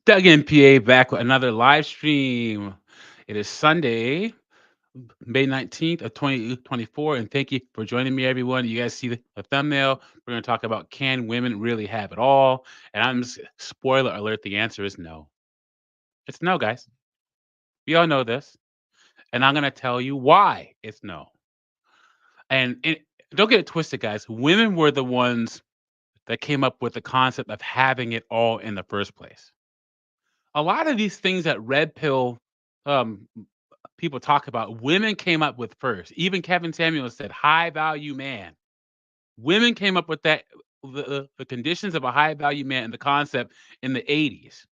Doug MPA back with another live stream. It is Sunday, May 19th of 2024, and thank you for joining me, everyone. You guys see the thumbnail. We're going to talk about, can women really have it all? And spoiler alert, the answer is no. It's no, guys. We all know this. And I'm going to tell you why it's no. And don't get it twisted, guys. Women were the ones that came up with the concept of having it all in the first place. A lot of these things that red pill um, people talk about, women came up with first. Even Kevin Samuels said, high value man. Women came up with that, the conditions of a high value man and the concept in the 80s.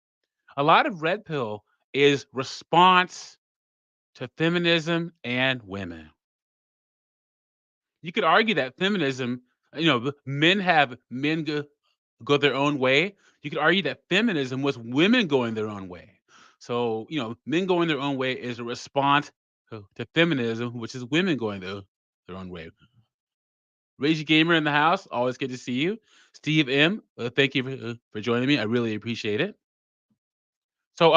A lot of red pill is response to feminism and women. You could argue that feminism, men go their own way. You could argue that feminism was women going their own way. So, men going their own way is a response to feminism, which is women going their own way. Rage Gamer in the house, always good to see you. Steve M, thank you for joining me. I really appreciate it. So,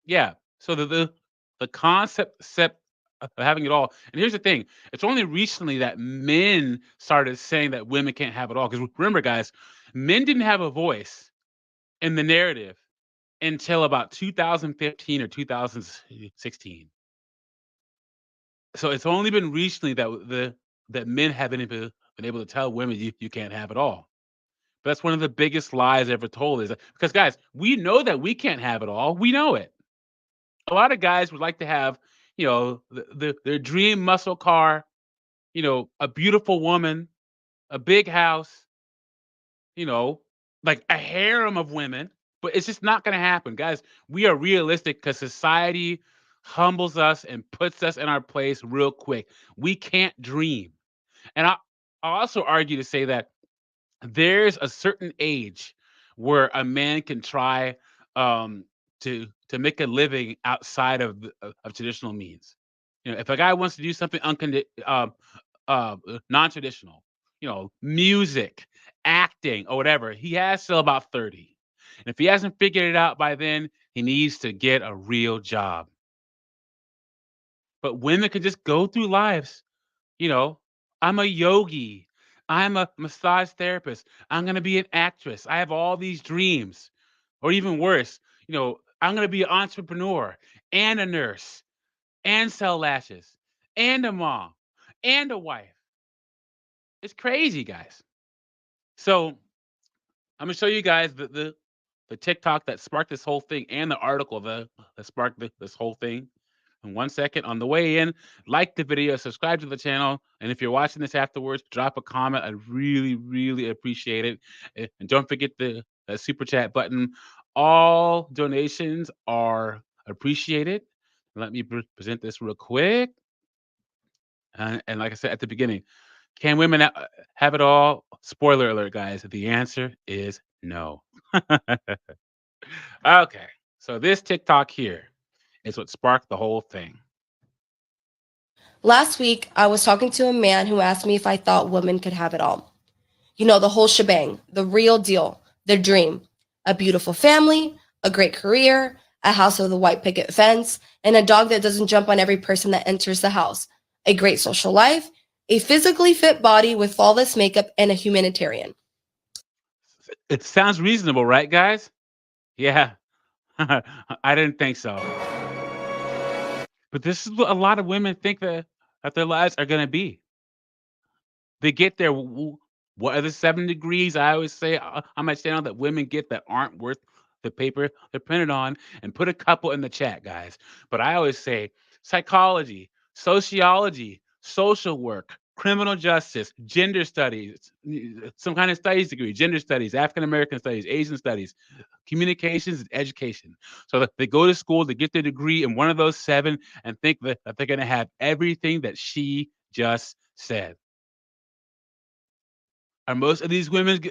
yeah. So the concept set of having it all. And here's the thing: it's only recently that men started saying that women can't have it all. Because remember, guys, men didn't have a voice in the narrative until about 2015 or 2016. So it's only been recently that men haven't even been able to tell women you can't have it all. But that's one of the biggest lies ever told, is that, because guys, we know that we can't have it all. We know it. A lot of guys would like to have, their dream muscle car, a beautiful woman, a big house, you know, like a harem of women, but it's just not going to happen. Guys, we are realistic because society humbles us and puts us in our place real quick. We can't dream. And I also argue to say that there's a certain age where a man can try to make a living outside of traditional means. If a guy wants to do something non-traditional, music, acting, or whatever, he has till about 30. And if he hasn't figured it out by then, he needs to get a real job. But women can just go through lives, you know, I'm a yogi. I'm a massage therapist. I'm going to be an actress. I have all these dreams. Or even worse, I'm going to be an entrepreneur and a nurse and sell lashes and a mom and a wife. It's crazy, guys. So I'm going to show you guys the TikTok that sparked this whole thing and the article that sparked this whole thing. In 1 second. On the way in, like the video, subscribe to the channel, and if you're watching this afterwards, drop a comment. I really, really appreciate it. And don't forget the super chat button. All donations are appreciated. Let me present this real quick. And like I said at the beginning, can women have it all? Spoiler alert, guys. The answer is no. Okay, so this TikTok here is what sparked the whole thing. Last week, I was talking to a man who asked me if I thought women could have it all. You know, the whole shebang, the real deal, their dream. A beautiful family, a great career, a house with a white picket fence, and a dog that doesn't jump on every person that enters the house. A great social life, a physically fit body with flawless makeup, and a humanitarian. It sounds reasonable, right, guys? Yeah. I didn't think so. But this is what a lot of women think that their lives are gonna be. They get there. What are the 7 degrees I always say on my channel that women get that aren't worth the paper they're printed on? And put a couple in the chat, guys. But I always say psychology, sociology, social work, criminal justice, gender studies, some kind of studies degree, gender studies, African American studies, Asian studies, communications, and education. So that they go to school to get their degree in one of those seven and think that they're going to have everything that she just said. Are most of these women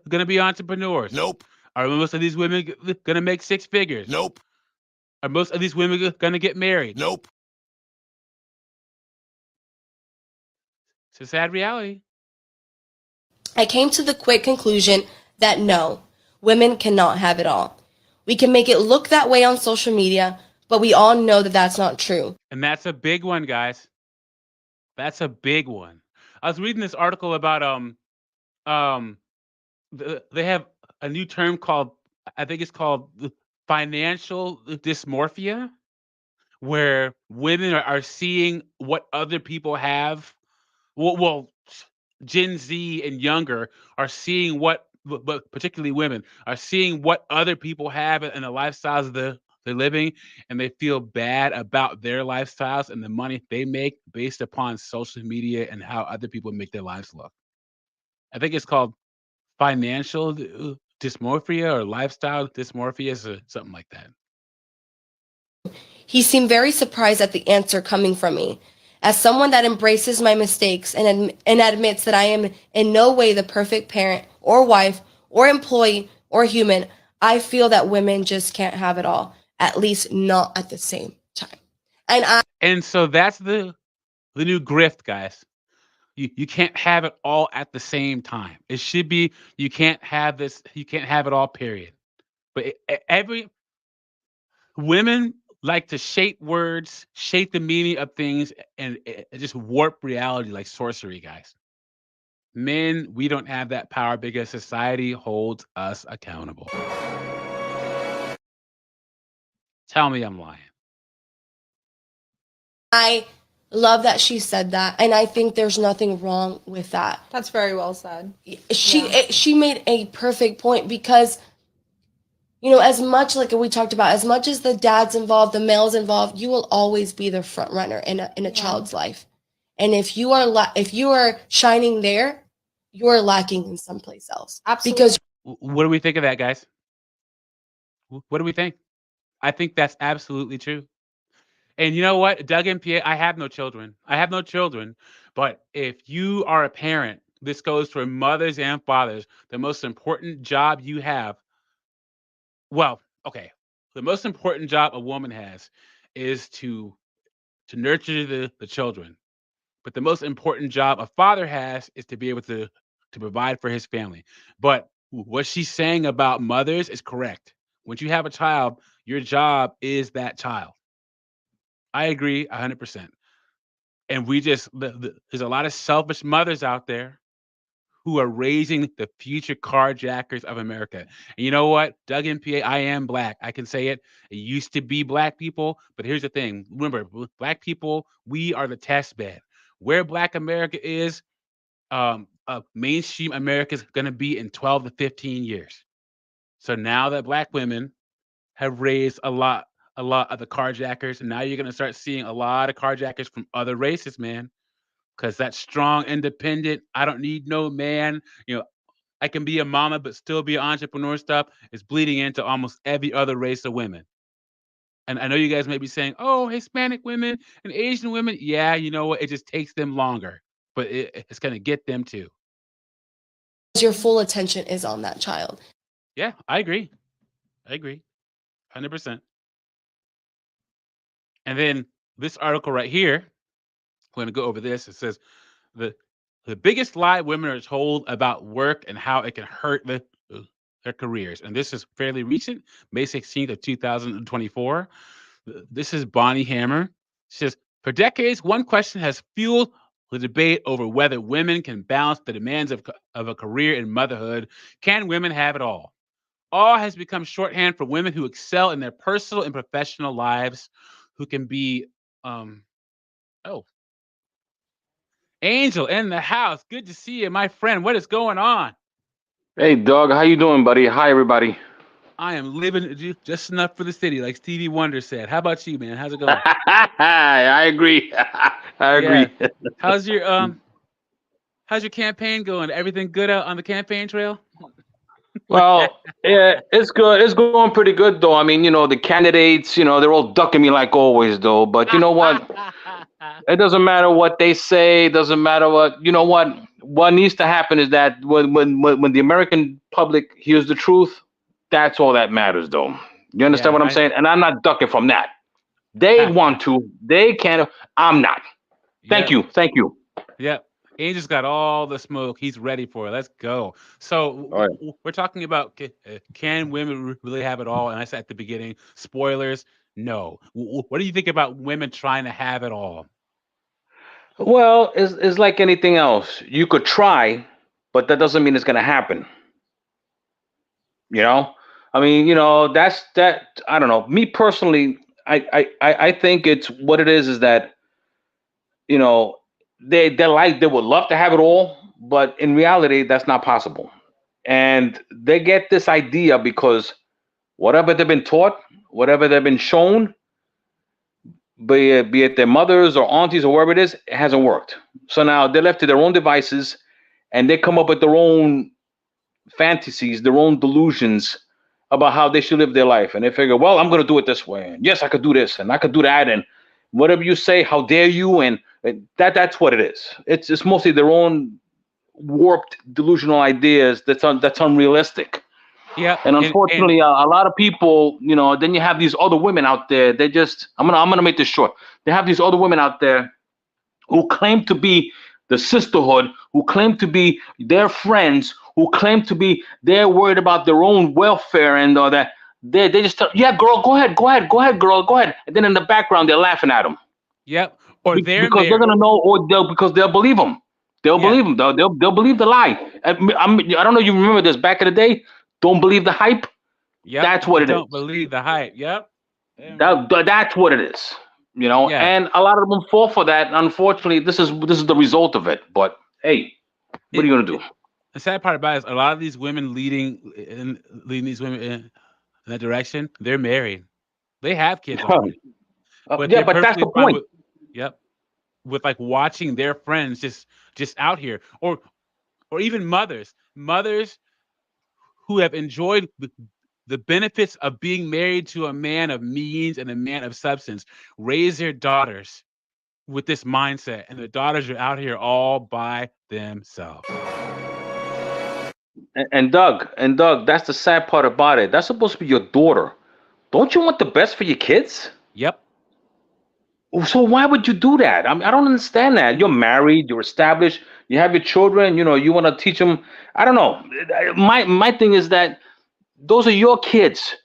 going to be entrepreneurs? Nope. Are most of these women going to make six figures? Nope. Are most of these women going to get married? Nope. It's a sad reality. I came to the quick conclusion that no, women cannot have it all. We can make it look that way on social media, but we all know that that's not true. And that's a big one, guys. That's a big one. I was reading this article about um they have a new term called, I think it's called financial dysmorphia, where women are seeing what other people have. Well, Gen Z and younger are seeing what, but particularly women are seeing what other people have and the lifestyles they're living, and they feel bad about their lifestyles and the money they make based upon social media and how other people make their lives look. I think it's called financial dysmorphia or lifestyle dysmorphia, so something like that. He seemed very surprised at the answer coming from me. As someone that embraces my mistakes and admits that I am in no way the perfect parent or wife or employee or human, I feel that women just can't have it all, at least not at the same time. And so that's the new grift, guys. You can't have it all at the same time. It should be, you can't have this, you can't have it all, period. But every women like to shape words, shape the meaning of things, and just warp reality like sorcery, guys. Men, we don't have that power because society holds us accountable. Tell me I'm lying. I love that she said that, and I think there's nothing wrong with that. That's very well said. She made a perfect point because, you know, as much like we talked about, as much as the dad's involved, the male's involved, you will always be the front runner in a child's life. And if you are shining there, you are lacking in someplace else. Absolutely. Because What do we think of that, guys? What do we think? I think that's absolutely true. And you know what, Doug and Pierre, I have no children. I have no children. But if you are a parent, this goes for mothers and fathers. The most important job you have, well, okay, the most important job a woman has is to nurture the children. But the most important job a father has is to be able to provide for his family. But what she's saying about mothers is correct. Once you have a child, your job is that child. I agree 100%. And we just there's a lot of selfish mothers out there who are raising the future carjackers of America. And you know what? Doug MPA, I am black. I can say it. It used to be black people, but here's the thing. Remember, black people, we are the test bed. Where black America is, mainstream America is going to be in 12 to 15 years. So now that black women have raised a lot of the carjackers, and now you're going to start seeing a lot of carjackers from other races, man. Because that strong, independent, I don't need no man, I can be a mama but still be an entrepreneur stuff is bleeding into almost every other race of women. And I know you guys may be saying, oh, Hispanic women and Asian women. Yeah, you know what? It just takes them longer, but it's going to get them too. your full attention is on that child. Yeah, I agree. 100%. And then this article right here, we're going to go over this. It says the biggest lie women are told about work and how it can hurt their careers. And this is fairly recent, May 16th of 2024. This is Bonnie Hammer. She says, for decades, one question has fueled the debate over whether women can balance the demands of a career in motherhood. Can women have it all? All has become shorthand for women who excel in their personal and professional lives, who can be, Angel in the house. Good to see you, my friend. What is going on? Hey, Doug. How you doing, buddy? Hi, everybody. I am living just enough for the city, like Stevie Wonder said. How about you, man? How's it going? I agree. I agree. Yeah. How's your campaign going? Everything good out on the campaign trail? Well, yeah, it's good. It's going pretty good, though. I mean, the candidates, they're all ducking me like always, though. But you know what? It doesn't matter what they say. It doesn't matter what, what needs to happen is that when the American public hears the truth, that's all that matters, though. You understand what I'm saying? And I'm not ducking from that. They want to. They can't. I'm not. Thank you. Yeah. Angel's got all the smoke. He's ready for it. Let's go. So All right. we're talking about can women really have it all? And I said at the beginning, spoilers, no. What do you think about women trying to have it all? Well, it's like anything else. You could try, but that doesn't mean it's gonna happen. You know, I mean, that's that. I don't know. Me personally, I think it's what it is that you know they would love to have it all, but in reality, that's not possible. And they get this idea because whatever they've been taught, whatever they've been shown, be it their mothers or aunties or wherever it is, it hasn't worked. So now they're left to their own devices, and they come up with their own fantasies, their own delusions about how they should live their life. And they figure, well, I'm going to do it this way. And yes, I could do this and I could do that. And whatever you say, how dare you? And that's what it is. It's mostly their own warped delusional ideas that's unrealistic. Yeah. And unfortunately, a lot of people, then you have these other women out there. They just, I'm gonna make this short. They have these other women out there who claim to be the sisterhood, who claim to be their friends, who claim to be they're worried about their own welfare and all that. They just tell, yeah, girl, go ahead, girl, go ahead. And then in the background, they're laughing at them. Yep. Or because they're gonna know, because they'll believe them. They'll believe them. They'll believe the lie. I don't know. You remember this back in the day? Don't believe the hype. Yeah, that's what it is. Don't believe the hype. Yep. That's what it is. And a lot of them fall for that. Unfortunately, this is the result of it. But hey, what are you gonna do? The sad part about it is a lot of these women leading these women in that direction. They're married. They have kids already. But that's the point. With like watching their friends just out here, or even mothers who have enjoyed the benefits of being married to a man of means and a man of substance, raise their daughters with this mindset, and the daughters are out here all by themselves. And Doug, that's the sad part about it. That's supposed to be your daughter. Don't you want the best for your kids? Yep. So why would you do that? I don't understand that. You're married, you're established, you have your children. You want to teach them. I don't know. My thing is that those are your kids.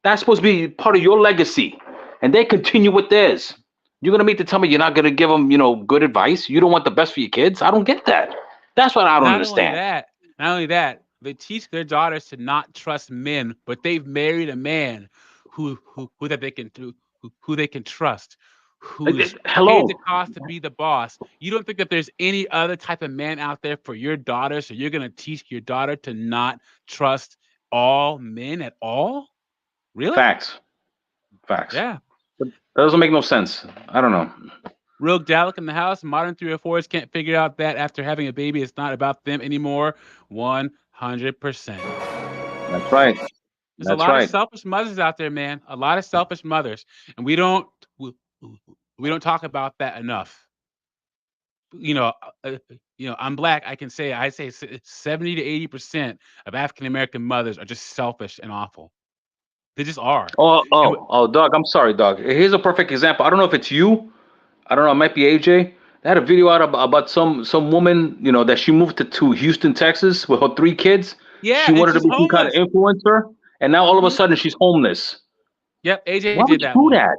That's supposed to be part of your legacy, and they continue with theirs. You're gonna meet to tell me you're not gonna give them, good advice. You don't want the best for your kids. I don't get that. That's what I don't understand. Not only that, they teach their daughters to not trust men, but they've married a man who they can trust. Who's paid the cost to be the boss. You don't think that there's any other type of man out there for your daughter, so you're gonna teach your daughter to not trust all men at all? Really? Facts. Yeah. But that doesn't make no sense. I don't know. Real Dalek in the house. Modern 304s can't figure out that after having a baby, it's not about them anymore. 100%. That's right. There's a lot of selfish mothers out there, man. A lot of selfish mothers, and we don't talk about that enough. I'm Black. I say 70 to 80% of African American mothers are just selfish and awful. They just are. Oh, Doug. I'm sorry, Doug. Here's a perfect example. I don't know if it's you. I don't know. It might be AJ. They had a video out about some woman, that she moved to Houston, Texas, with her 3 kids. Yeah, she wanted to be some kind of influencer, and now all of a sudden she's homeless. Yep, AJ Why did that. Why would you do that?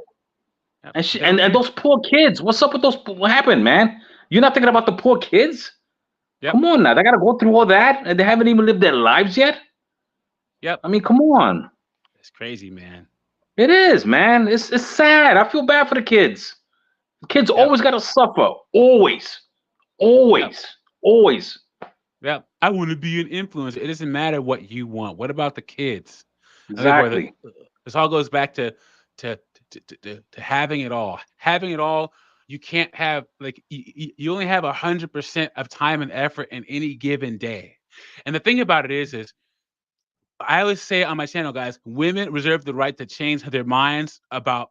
Yep. And those poor kids. What's up with those? What happened, man? You're not thinking about the poor kids? Yep. Come on now. They got to go through all that, and they haven't even lived their lives yet? Yep. I mean, come on. It's crazy, man. It is, man. It's sad. I feel bad for the kids. The kids always got to suffer. Always. Yep. I want to be an influencer. It doesn't matter what you want. What about the kids? Exactly. This all goes back to having it all. Having it all, you can't have, like, you only have 100% of time and effort in any given day. And the thing about it is I always say on my channel, guys, women reserve the right to change their minds about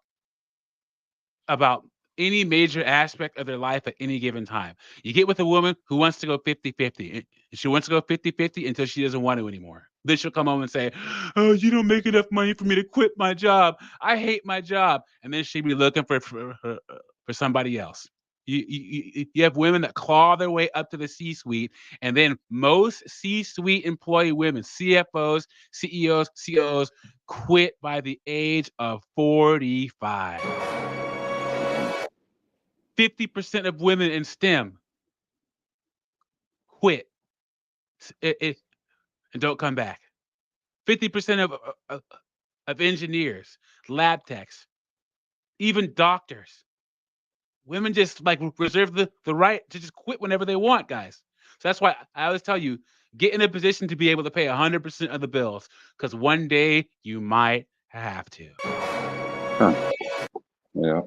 any major aspect of their life at any given time. You get with a woman who wants to go 50-50. She wants to go 50-50 until she doesn't want to anymore. Then she'll come home and say, oh, you don't make enough money for me to quit my job. I hate my job. And then she'll be looking for somebody else. You have women that claw their way up to the C-suite, and then most C-suite employee women, CFOs, CEOs, COOs, quit by the age of 45. 50% of women in STEM quit and don't come back. 50% of engineers, lab techs, even doctors. Women just like reserve the right to just quit whenever they want, guys. So that's why I always tell you, get in a position to be able to pay 100% of the bills, because one day you might have to. Huh. Yeah.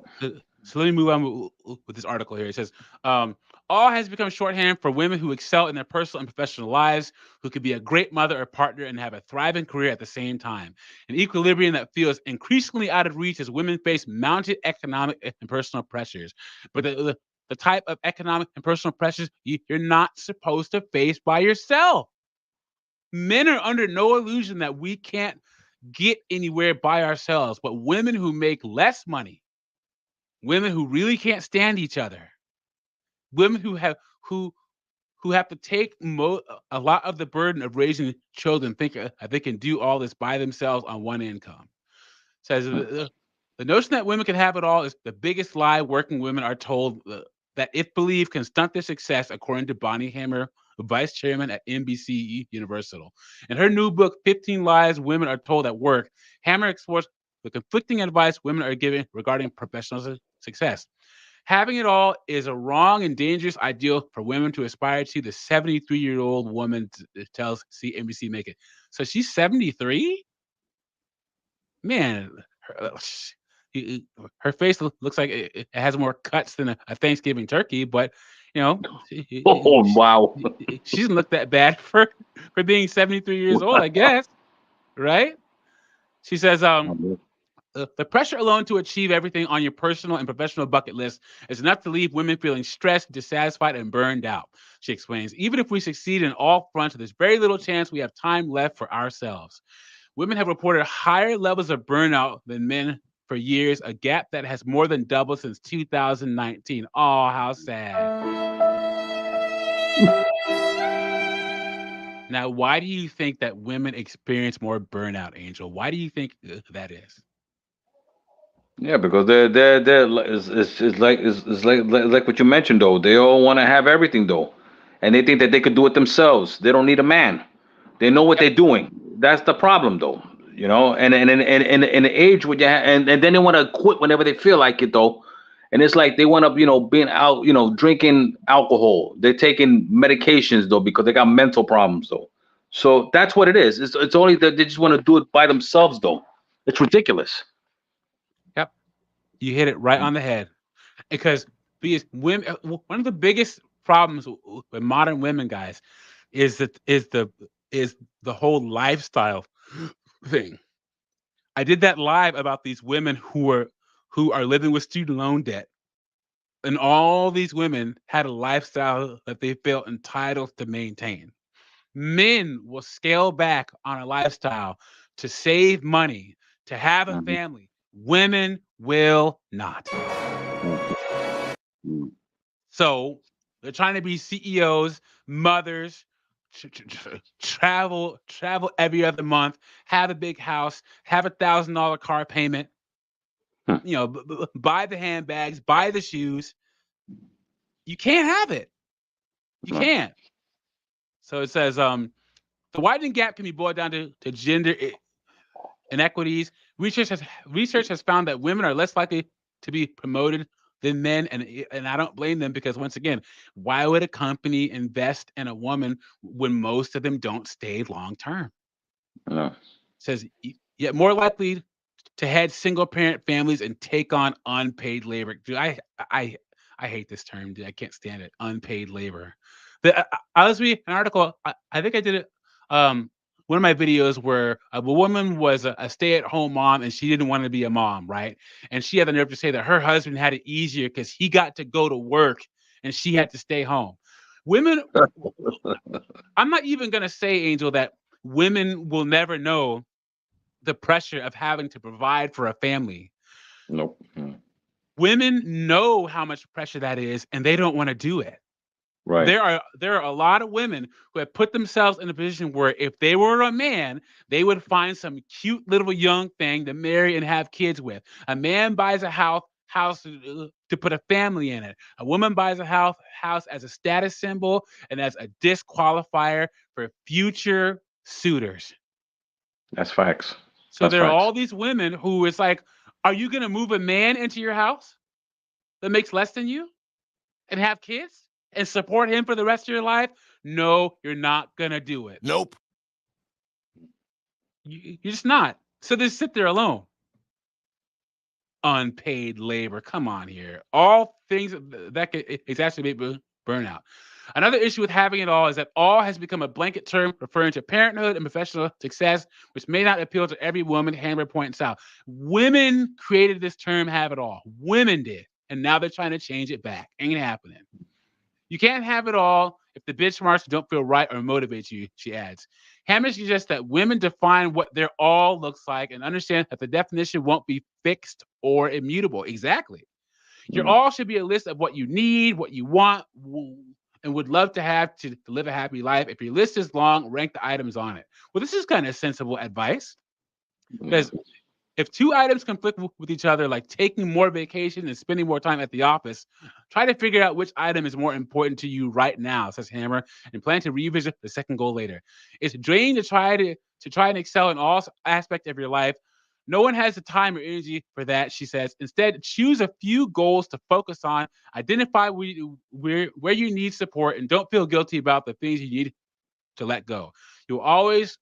So let me move on with this article here. It says, all has become shorthand for women who excel in their personal and professional lives, who could be a great mother or partner and have a thriving career at the same time. An equilibrium that feels increasingly out of reach as women face mounted economic and personal pressures. But the type of economic and personal pressures you're not supposed to face by yourself. Men are under no illusion that we can't get anywhere by ourselves, but women who make less money, women who really can't stand each other, women who have to take a lot of the burden of raising children, think they can do all this by themselves on one income. Says the notion that women can have it all is the biggest lie working women are told that, if believed, can stunt their success, according to Bonnie Hammer, vice chairman at NBC Universal. In her new book, 15 Lies Women Are Told at Work, Hammer explores the conflicting advice women are given regarding professional success. Having it all is a wrong and dangerous ideal for women to aspire to, the 73-year-old woman tells CNBC Make It. So she's 73? Man, her face looks like it has more cuts than a Thanksgiving turkey, but you know, Oh, wow. she doesn't look that bad for being 73 years old, I guess, right? She says, the pressure alone to achieve everything on your personal and professional bucket list is enough to leave women feeling stressed, dissatisfied, and burned out. She explains, even if we succeed in all fronts, there's very little chance we have time left for ourselves. Women have reported higher levels of burnout than men for years, a gap that has more than doubled since 2019. Oh, how sad. Now, why do you think that women experience more burnout, Angel? Why do you think that is? Yeah, because it's like what you mentioned though. They all want to have everything though, and they think that they could do it themselves. They don't need a man. They know what Yep. they're doing. That's the problem though. And in the age where and then they want to quit whenever they feel like it though. And it's like they want to, being out, drinking alcohol. They're taking medications though because they got mental problems though. So that's what it is. It's only that they just want to do it by themselves though. It's ridiculous. Yep. You hit it right on the head. Because women, one of the biggest problems with modern women, guys, is the whole lifestyle thing. I did that live about these women who are living with student loan debt, and all these women had a lifestyle that they felt entitled to maintain. Men will scale back on a lifestyle to save money, to have a Mhm. family. Women will not. Mhm. So they're trying to be CEOs, mothers, travel every other month, have a big house, have $1,000 car payment, Hmm. buy the handbags, buy the shoes. You can't have it. You No. can't. So it says, the widening gap can be boiled down to gender inequities. Research has found that women are less likely to be promoted than men, and I don't blame them, because once again, why would a company invest in a woman when most of them don't stay long term? No. Says yet more likely to head single parent families and take on unpaid labor. Dude, I hate this term, dude. I can't stand it. Unpaid labor. I was reading an article. I think I did it. One of my videos where a woman was a stay-at-home mom and she didn't want to be a mom, right? And she had the nerve to say that her husband had it easier because he got to go to work and she had to stay home. Women, I'm not even gonna say, Angel, that women will never know the pressure of having to provide for a family. Nope. Mm. women know how much pressure that is, and they don't want to do it. Right. There are a lot of women who have put themselves in a position where if they were a man, they would find some cute little young thing to marry and have kids with. A man buys a house to put a family in it. A woman buys a house as a status symbol and as a disqualifier for future suitors. That's facts. So That's there are facts. all these women who it's like, are you going to move a man into your house that makes less than you and have kids and support him for the rest of your life? No, you're not going to do it. Nope. You're just not. So just sit there alone. Unpaid labor. Come on here. All things that could exacerbate burnout. Another issue with having it all is that all has become a blanket term referring to parenthood and professional success, which may not appeal to every woman. Hammer points out. Women created this term, have it all. Women did. And now they're trying to change it back. Ain't happening. You can't have it all if the benchmarks don't feel right or motivate you, she adds. Hammer suggests that women define what their all looks like and understand that the definition won't be fixed or immutable. Exactly. Your all should be a list of what you need, what you want, and would love to have to live a happy life. If your list is long, rank the items on it. Well, this is kind of sensible advice because if two items conflict with each other, like taking more vacation and spending more time at the office, try to figure out which item is more important to you right now, says Hammer, and plan to revisit the second goal later. It's draining to try and excel in all aspects of your life. No one has the time or energy for that, she says. Instead, choose a few goals to focus on, identify where you need support, and don't feel guilty about the things you need to let go. You'll always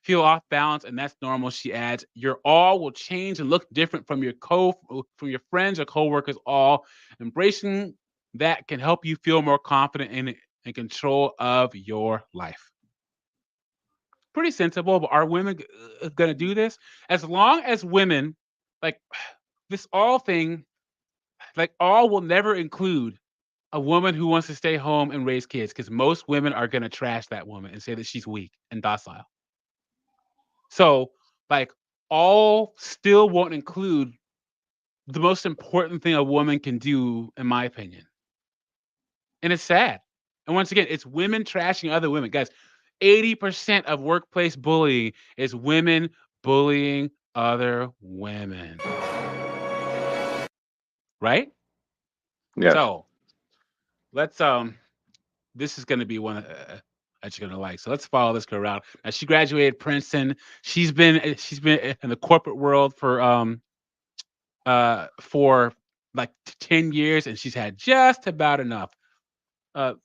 feel off balance, and that's normal, she adds. Your all will change and look different from your friends or coworkers all. Embracing that can help you feel more confident in control of your life. Pretty sensible, but are women going to do this? As long as women, like this all thing, like all will never include a woman who wants to stay home and raise kids because most women are going to trash that woman and say that she's weak and docile. So, like, all still won't include the most important thing a woman can do, in my opinion. And it's sad. And once again, it's women trashing other women. Guys, 80% of workplace bullying is women bullying other women. Right? Yeah. So let's this is gonna be one that you're gonna like. So let's follow this girl around. Now she graduated Princeton. She's been in the corporate world for like 10 years, and she's had just about enough.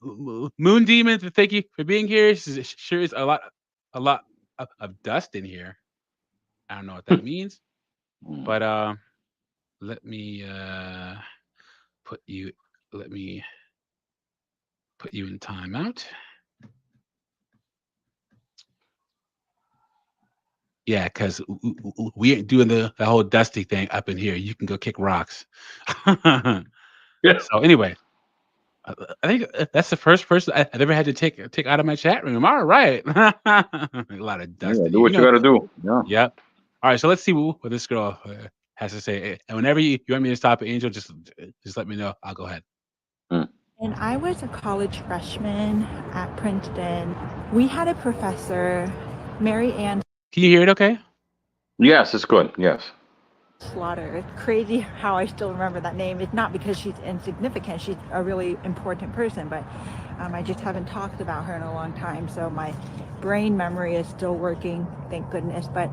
Moon Demon, thank you for being here. Sure is a lot of dust in here. I don't know what that means, but let me put you in timeout. Yeah, because we ain't doing the whole dusty thing up in here. You can go kick rocks. Yeah. So anyway, I think that's the first person I've ever had to take out of my chat room. All right. A lot of dust. Do what you got to do. Yeah. Yep. All right. So let's see what this girl has to say. And whenever you want me to stop at Angel, just let me know. I'll go ahead. And I was a college freshman at Princeton. We had a professor, Mary Ann Can you hear it okay? Yes, it's good. Yes. Slaughter. It's crazy how I still remember that name. It's not because she's insignificant. She's a really important person, but I just haven't talked about her in a long time. So my brain memory is still working, thank goodness. But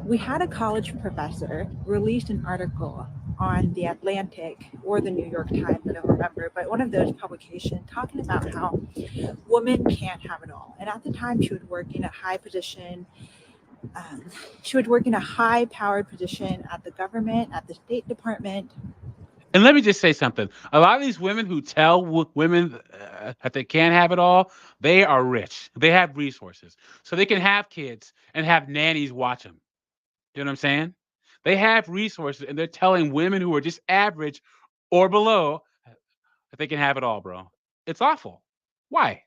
we had a college professor release an article on The Atlantic or the New York Times, I don't remember, but one of those publications talking about how women can't have it all. And at the time she would work in a high position. She would work in a high-powered position at the government, at the State Department. And let me just say something. A lot of these women who tell women that they can't have it all, they are rich. They have resources. So they can have kids and have nannies watch them. You know what I'm saying? They have resources, and they're telling women who are just average or below that they can have it all, bro. It's awful. Why?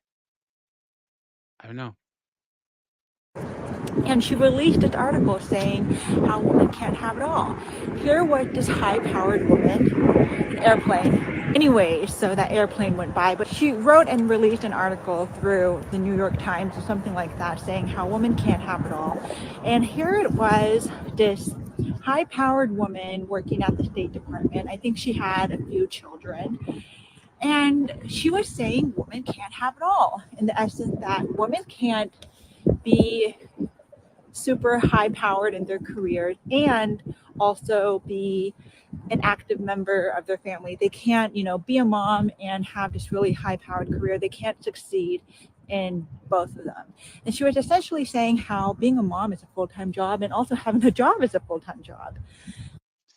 I don't know. And she released this article saying how women can't have it all. Here was this high-powered woman, an airplane. Anyway, so that airplane went by, but she wrote and released an article through the New York Times or something like that saying how women can't have it all. And here it was, this high-powered woman working at the State Department. I think she had a few children. And she was saying women can't have it all, in the essence that women can't be super high powered in their careers and also be an active member of their family. They can't, be a mom and have this really high powered career. They can't succeed in both of them. And she was essentially saying how being a mom is a full-time job and also having a job is a full-time job.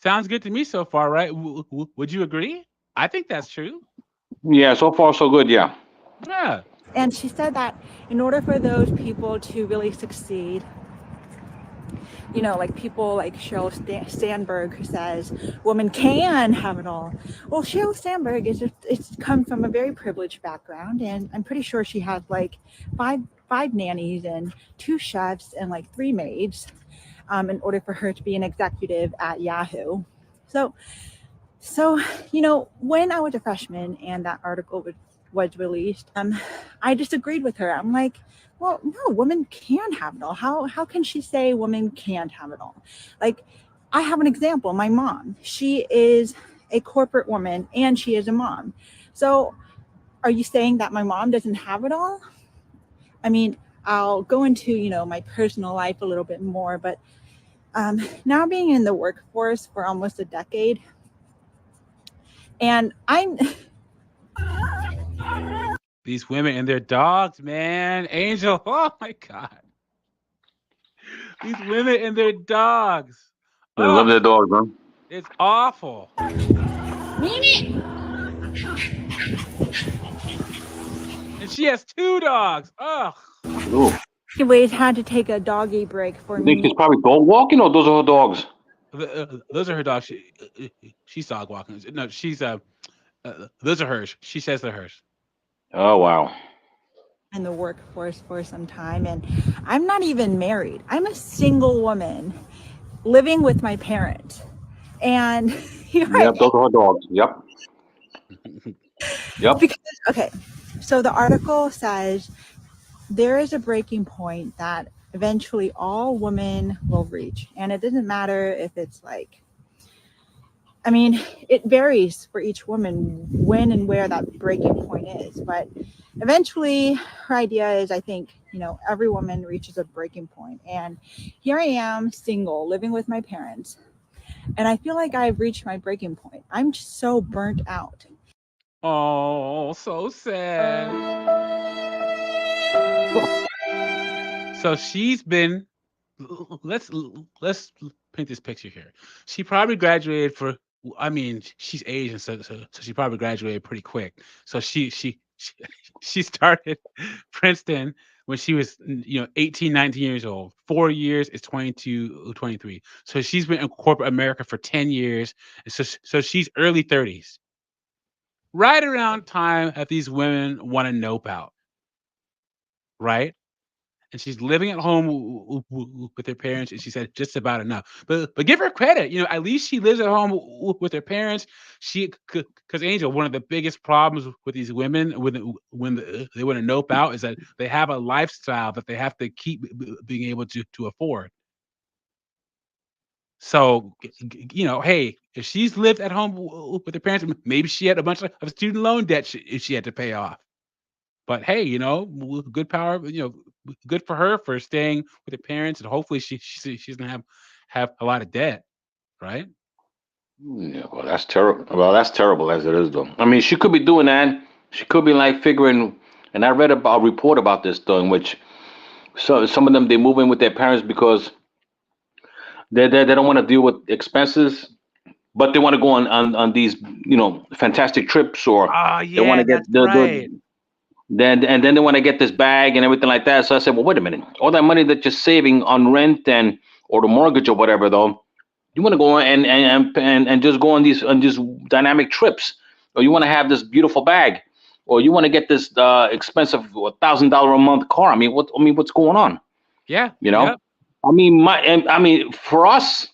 Sounds good to me so far, right? Would you agree? I think that's true. Yeah, so far so good. Yeah. Yeah. And she said that in order for those people to really succeed, like people like Sheryl Sandberg, who says women can have it all. Well, Sheryl Sandberg it's come from a very privileged background, and I'm pretty sure she has like five nannies and 2 chefs and like 3 maids in order for her to be an executive at Yahoo. So when I was a freshman and that article was released, I disagreed with her. I'm like, well, no, women can have it all. How can she say women can't have it all? Like, I have an example. My mom, she is a corporate woman and she is a mom. So are you saying that my mom doesn't have it all? I mean, I'll go into, my personal life a little bit more, but now being in the workforce for almost a decade, and I'm... These women and their dogs, man. Angel, oh my God. These women and their dogs. They love their dogs, man. It's awful. And she has 2 dogs. Ugh. Ooh. Anyways, had to take a doggy break for You think me. she's probably dog walking, or those are her dogs? Those are her dogs. She's dog walking. No, she's those are hers. She says they're hers. Oh wow. In the workforce for some time, and I'm not even married. I'm a single woman living with my parents, and Yep, those are her dogs. Yep. Yep. Okay, so the article says there is a breaking point that eventually all women will reach, and it doesn't matter if it's like, I mean, it varies for each woman when and where that breaking point is. But eventually, her idea is, I think, every woman reaches a breaking point. And here I am, single, living with my parents. And I feel like I've reached my breaking point. I'm just so burnt out. Oh, so sad. So she's been, let's paint this picture here. She probably graduated she's Asian, so she probably graduated pretty quick. So she started Princeton when she was 18, 19 years old. 4 years is 22, 23. So she's been in corporate America for 10 years. So she's early 30s. Right around time that these women want to nope out. Right? And she's living at home with her parents, and she said just about enough. But give her credit, at least she lives at home with her parents. Because Angel, one of the biggest problems with these women when they want to nope out is that they have a lifestyle that they have to keep being able to afford. So, hey, if she's lived at home with her parents, maybe she had a bunch of student loan debt she had to pay off. But hey, good power, good for her for staying with her parents, and hopefully she's gonna have a lot of debt, right? Yeah, well, that's terrible. Well, that's terrible as it is, though. I mean, she could be doing that. She could be like figuring. And I read about a report about this, though, in which some of them, they move in with their parents because they don't want to deal with expenses, but they want to go on these fantastic trips, or they want to get right. then they want to get this bag and everything like that. So I said, well, wait a minute. All that money that you're saving on rent or the mortgage or whatever, though, you want to go and just go on these dynamic trips, or you want to have this beautiful bag, or you want to get this expensive $1,000 a month car. I mean, what's going on? Yeah. You know. Yep. I mean, for us,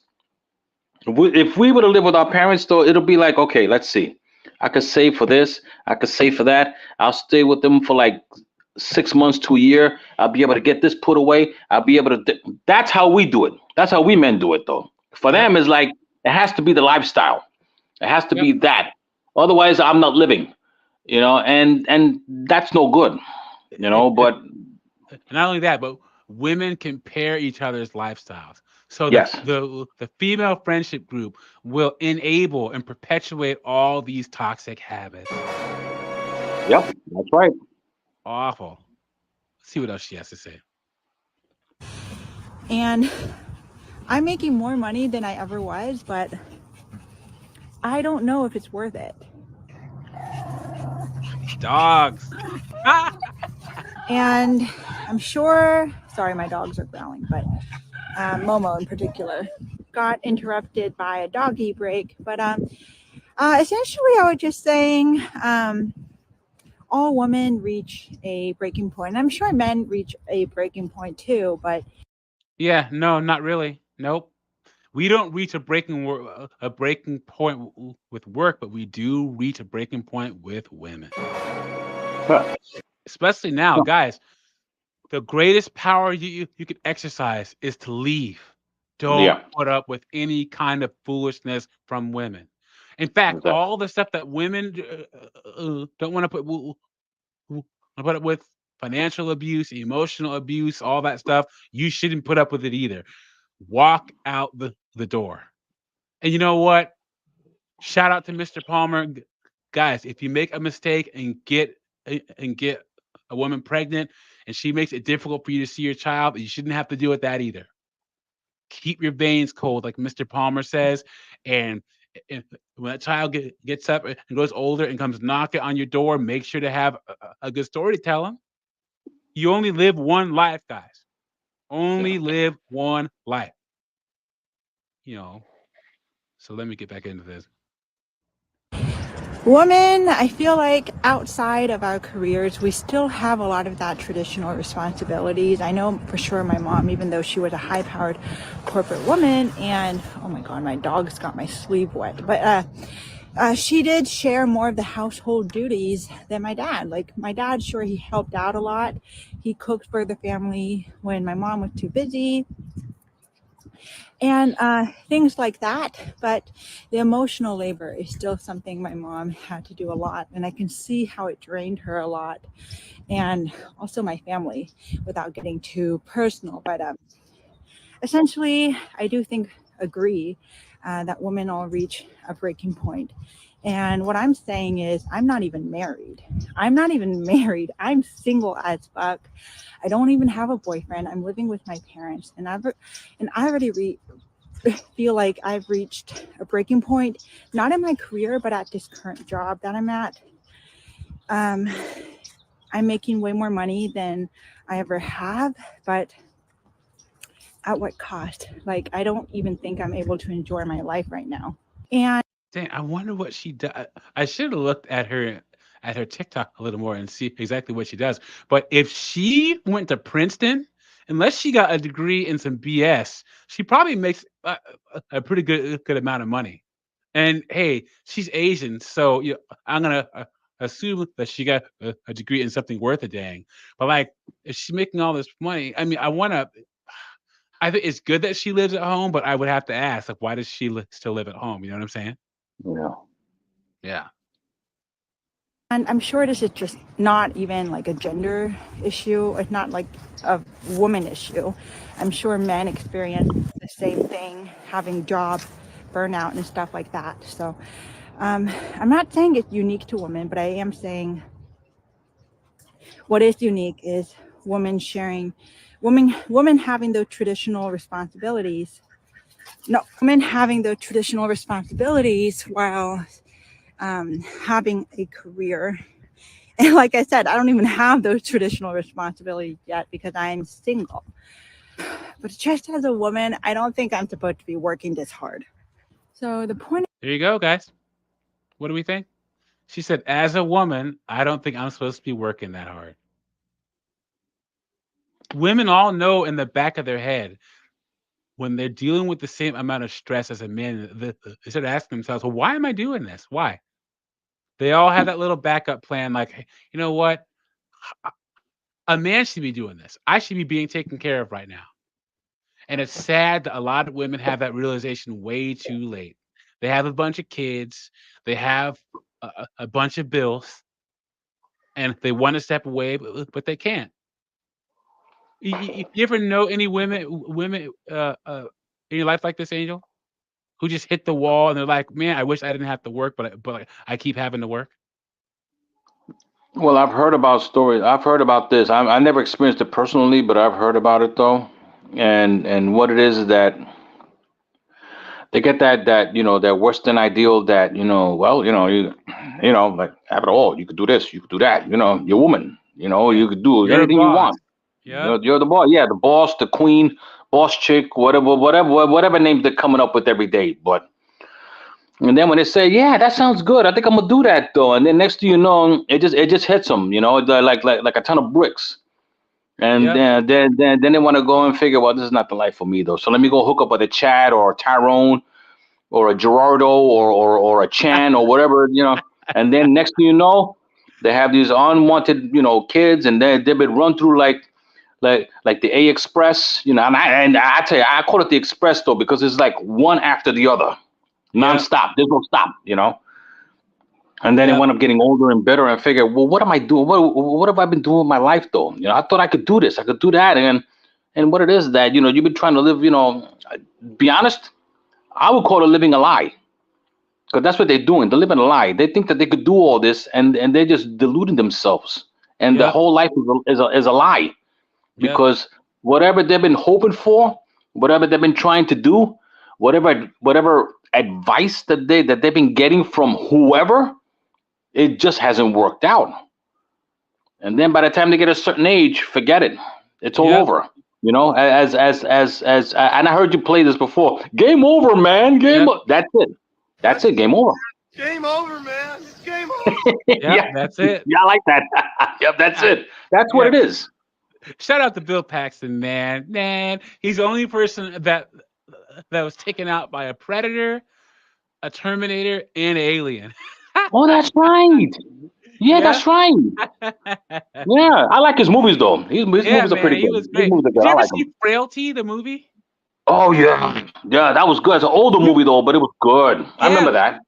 if we were to live with our parents, though, it'll be like, okay, let's see. I could save for this. I could save for that. I'll stay with them for like 6 months to a year. I'll be able to get this put away. I'll be able to. That's how we do it. That's how we men do it, though. For Yep. them, it's like it has to be the lifestyle. It has to Yep. be that. Otherwise, I'm not living. And that's no good. But Not only that, but women compare each other's lifestyles. So yes, the female friendship group will enable and perpetuate all these toxic habits. yep, that's right. Awful. Let's see what else she has to say. And I'm making more money than I ever was, but I don't know if it's worth it. Dogs. And I'm sure, sorry, my dogs are growling, but Momo in particular got interrupted by a doggy break. But essentially, I was just saying all women reach a breaking point. I'm sure men reach a breaking point too, but Yeah, no, not really. Nope. We don't reach a breaking point with work, but we do reach a breaking point with women. Huh. Especially now, Huh. guys. The greatest power you could exercise is to leave. Don't Yeah, put up with any kind of foolishness from women. In fact, exactly. all the stuff that women don't want to put up with, financial abuse, emotional abuse, all that stuff, you shouldn't put up with it either. Walk out the door. And you know what? Shout out to Mr. Palmer. Guys, if you make a mistake and get a woman pregnant and she makes it difficult for you to see your child, you shouldn't have to deal with that either. Keep your veins cold, like Mr. Palmer says. And when that child gets up and grows older and comes knocking on your door, make sure to have a good story to tell them. You only live one life, guys. Only live one life. So let me get back into this. women, I feel like outside of our careers, we still have a lot of that traditional responsibilities. I know for sure my mom, even though she was a high-powered corporate woman, and oh my God, my dog's got my sleeve wet, but she did share more of the household duties than my dad. Like my dad, sure, he helped out a lot. He cooked for the family when my mom was too busy, and things like that. But the emotional labor is still something my mom had to do a lot, and I can see how it drained her a lot, and also my family, without getting too personal. But essentially, I do agree that women all reach a breaking point. And what I'm saying is, I'm not even married. I'm single as fuck. I don't even have a boyfriend. I'm living with my parents, and I already feel like I've reached a breaking point, not in my career, but at this current job that I'm at. I'm making way more money than I ever have, but at what cost? Like, I don't even think I'm able to enjoy my life right now. And Dang, I wonder what she does. I should have looked at her TikTok a little more and see exactly what she does. But if she went to Princeton, unless she got a degree in some BS, she probably makes a pretty good amount of money. And hey, she's Asian, so I'm gonna assume that she got a degree in something worth a dang. But like, if she's making all this money, I mean, I think it's good that she lives at home, but I would have to ask, like, why does she still live at home? You know what I'm saying? Yeah. Yeah. I'm sure this is just not even like a gender issue. It's not like a woman issue. I'm sure men experience the same thing, having job burnout and stuff like that. So I'm not saying it's unique to women, but I am saying what is unique is women having those traditional responsibilities. No, women having those traditional responsibilities while having a career. And like I said, I don't even have those traditional responsibilities yet because I'm single. But just as a woman, I don't think I'm supposed to be working this hard. So the point. There you go, guys. What do we think? She said, as a woman, I don't think I'm supposed to be working that hard. Women all know in the back of their head when they're dealing with the same amount of stress as a man, they start asking themselves, "Well, why am I doing this? Why?" They all have that little backup plan, like, "Hey, you know what? A man should be doing this. I should be being taken care of right now." And it's sad that a lot of women have that realization way too late. They have a bunch of kids, they have a bunch of bills, and they want to step away, but they can't. You ever know any women in your life like this, Angel, who just hit the wall and they're like, "Man, I wish I didn't have to work, but I keep having to work." Well, I've heard about stories. I've heard about this. I never experienced it personally, but I've heard about it though. And what it is that they get that that Western ideal that well like have it all. You could do this, you could do that. You're a woman. Yeah. You could do You're a anything you boss. want. Yep. You're the boss. Yeah, the boss, the queen, boss chick, whatever names they're coming up with every day. But and then when they say, yeah, that sounds good, I think I'm gonna do that though. And then next thing you know, it just hits them. Like a ton of bricks. And Yep. then they want to go and figure, well, this is not the life for me though. So let me go hook up with a Chad or a Tyrone or a Gerardo or a Chan or whatever. And then next thing you know, they have these unwanted kids, and they've been run through like the A Express. And I tell you, I call it the Express though because it's like one after the other, Yep. nonstop. There's no stop. And then they Yep. wind up getting older and better and figure, well, what am I doing? What have I been doing with my life though? I thought I could do this, I could do that, and what it is that you've been trying to live. Be honest, I would call it living a lie. Because that's what they're doing. They're living a lie. They think that they could do all this, and they're just deluding themselves. And the Yep. whole life is a lie. Yep. Because whatever they've been hoping for, whatever they've been trying to do, whatever advice that they've been getting from whoever, it just hasn't worked out. And then by the time they get a certain age, forget it. It's all Yep. over. And I heard you play this before. Game over, man. Yep. That's it. That's it. Game over. Game over, man. It's game over. Yep. Yeah, That's it. yeah, I like that. Yep, that's it. That's what Yep. it is. Shout out to Bill Paxton, man. Man, he's the only person that was taken out by a predator, a Terminator, and an alien. Oh, that's right. Yeah, Yeah. that's right. Yeah, I like his movies though. His Yeah, movies are man, pretty he good. was His great. movies are Did good. you I ever like see them. Frailty, the movie? Oh yeah, that was good. It's an older You- movie though, but it was good. I Yeah, remember that.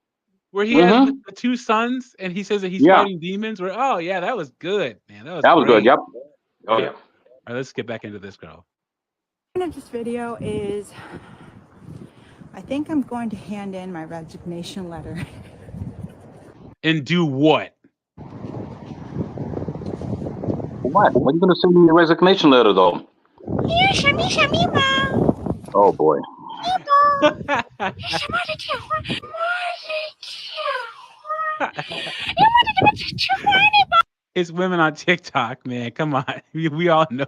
where he has Mm-hmm. the two sons, and he says that he's Yeah, fighting demons. Oh yeah, that was good, man. That was that was good. great. Yep. Oh Yeah. yeah. All right, let's get back into this, girl. The point of this video is I think I'm going to hand in my resignation letter. And do what? What? What are you gonna send me a resignation letter though? Oh boy. It's women on TikTok, man. Come on, we all know.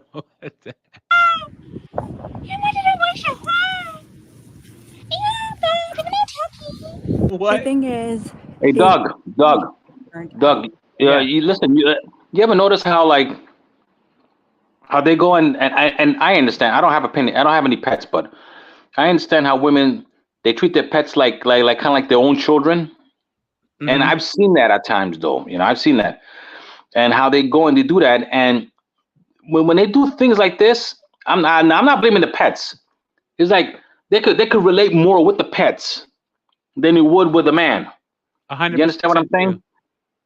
The What? thing is, Hey they Doug. burned Doug. out. Yeah. You listen. You ever notice how they go and I understand. I don't have a penny. I don't have any pets, but I understand how women they treat their pets like kind of like their own children. And Hmm. I've seen that at times though. I've seen that and how they go and they do that. And when they do things like this, I'm not blaming the pets. It's like they could relate more with the pets than they would with a man. You understand what I'm 100% saying? true.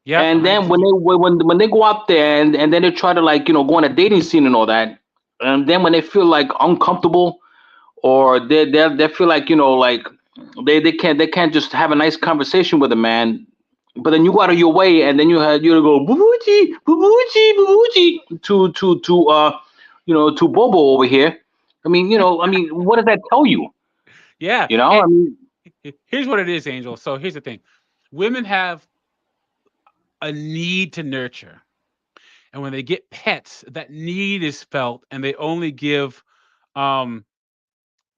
Yep. And then 100%. when they go out there and then they try to go on a dating scene and all that, and then when they feel like uncomfortable or they feel like they can't just have a nice conversation with a man, but then you go out of your way and then you go boo-boo-chee, boo-boo-chee, boo-boo-chee to Bobo over here. I mean, what does that tell you? Yeah. I mean, Here's what it is, Angel. So here's the thing: women have a need to nurture, and when they get pets, that need is felt, and they only give um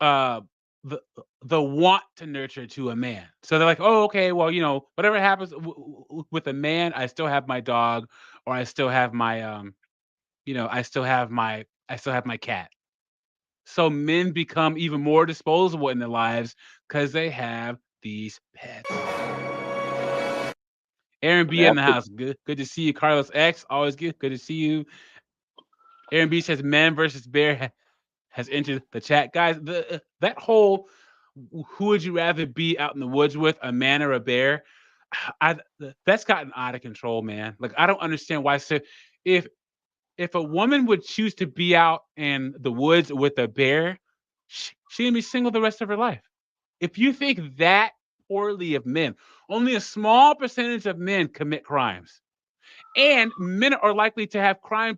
uh the the want to nurture to a man. So they're like, oh, okay, well, whatever happens with a man, I still have my dog, or I still have my I still have my cat. So men become even more disposable in their lives because they have these pets. Aaron B in the house. Good to see you. Carlos X, always good to see you. Aaron B says men versus bear has entered the chat. Guys, that whole who would you rather be out in the woods with, a man or a bear? That's gotten out of control, man. Like, I don't understand why. So if a woman would choose to be out in the woods with a bear, she can be single the rest of her life. If you think that poorly of men, only a small percentage of men commit crimes. And men are likely to have crime